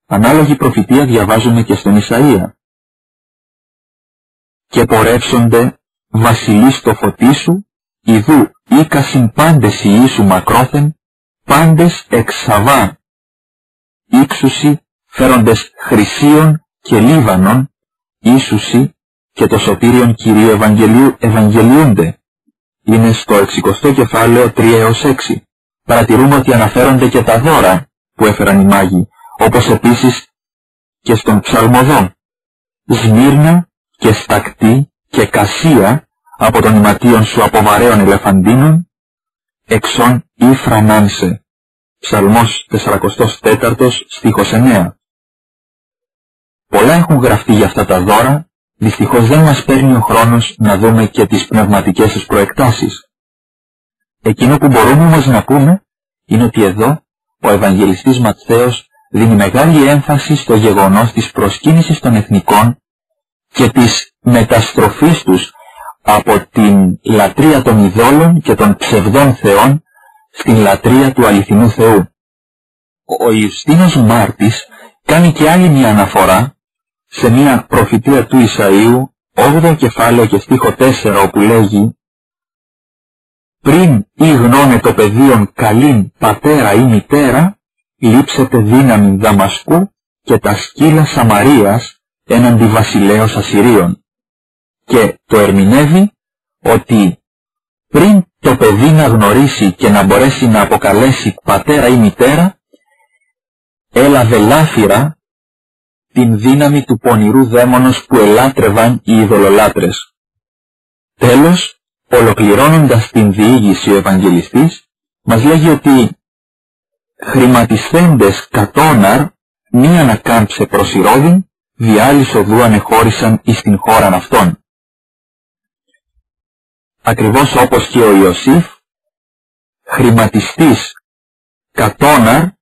Ανάλογη προφητεία διαβάζουμε και στον Ισαΐα. Και πορεύσονται βασιλείς το φωτίσου, ιδού ήκασιν πάντες οι ίσου μακρόθεν, πάντες εξ Σαβά. Ήξουσι φέροντες χρυσίων και λίβανων, ίσουσι και το σωτήριον Κυρίου ευαγγελιούνται. Είναι στο 60 κεφάλαιο 3 έως 6. Παρατηρούμε ότι αναφέρονται και τα δώρα που έφεραν οι μάγοι, όπως επίσης και στον Ψαλμοδό. Σμύρνα και Στακτή και Κασία από των ηματίων σου από βαρέων ελεφαντίνων, εξών Ιφρανάνσε. Ψαλμός 44 στίχος 9. Πολλά έχουν γραφτεί για αυτά τα δώρα, δυστυχώς δεν μας παίρνει ο χρόνος να δούμε και τις πνευματικές τους προεκτάσεις. Εκείνο που μπορούμε όμως να πούμε είναι ότι εδώ ο Ευαγγελιστής Ματθαίος δίνει μεγάλη έμφαση στο γεγονός της προσκύνησης των εθνικών και της μεταστροφής τους από την λατρεία των ειδόλων και των ψευδών θεών στην λατρεία του αληθινού Θεού. Ο Ιουστίνος Μάρτης κάνει και άλλη μια αναφορά σε μια προφητεία του Ισαΐου, 8ο κεφάλαιο και στίχο 4, όπου λέγει «Πριν ή γνώνε το παιδίον καλήν πατέρα ή μητέρα, λείψετε δύναμη Δαμασκού και τα σκύλα Σαμαρίας έναντι βασιλέως Ασσυρίων». Και το ερμηνεύει ότι πριν το παιδί να γνωρίσει και να μπορέσει να αποκαλέσει πατέρα ή μητέρα, έλαβε λάφυρα την δύναμη του πονηρού δαίμονος που ελάτρευαν οι ειδωλολάτρες. Τέλος, ολοκληρώνοντας την διήγηση ο Ευαγγελιστής, μας λέγει ότι χρηματισθέντες κατώναρ μη ανακάμψε προς Ηρώδην, διάλυς οδού ανεχώρησαν εις την χώραν αυτών. Ακριβώς όπως και ο Ιωσήφ, χρηματιστής κατώναρ,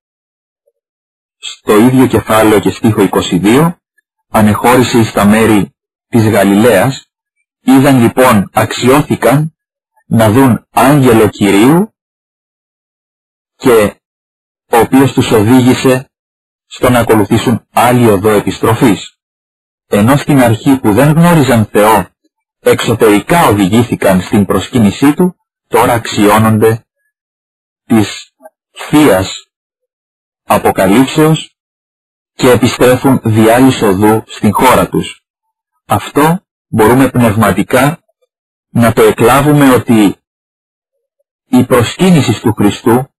στο ίδιο κεφάλαιο και στίχο 22, ανεχώρησε εις τα μέρη της Γαλιλαίας. Είδαν λοιπόν, αξιώθηκαν να δουν άγγελο Κυρίου και ο οποίος τους οδήγησε στο να ακολουθήσουν άλλη οδό επιστροφής. Ενώ στην αρχή που δεν γνώριζαν Θεό, εξωτερικά οδηγήθηκαν στην προσκύνησή Του, τώρα αξιώνονται της θείας αποκαλύψεως και επιστρέφουν διάλυς οδού στην χώρα τους. Αυτό μπορούμε πνευματικά να το εκλάβουμε, ότι η προσκύνηση του Χριστού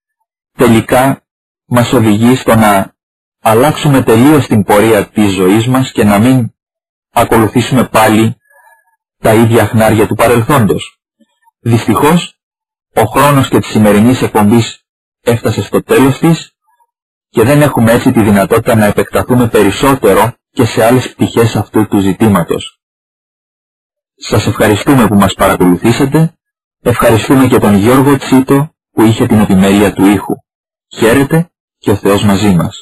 τελικά μας οδηγεί στο να αλλάξουμε τελείως την πορεία της ζωής μας και να μην ακολουθήσουμε πάλι τα ίδια χνάρια του παρελθόντος. Δυστυχώς, ο χρόνος και της σημερινής εκπομπής έφτασε στο τέλος της και δεν έχουμε έτσι τη δυνατότητα να επεκταθούμε περισσότερο και σε άλλες πτυχές αυτού του ζητήματος. Σας ευχαριστούμε που μας παρακολουθήσατε, ευχαριστούμε και τον Γιώργο Τσίτο, που είχε την επιμέλεια του ήχου. Χαίρετε και ο Θεός μαζί μας.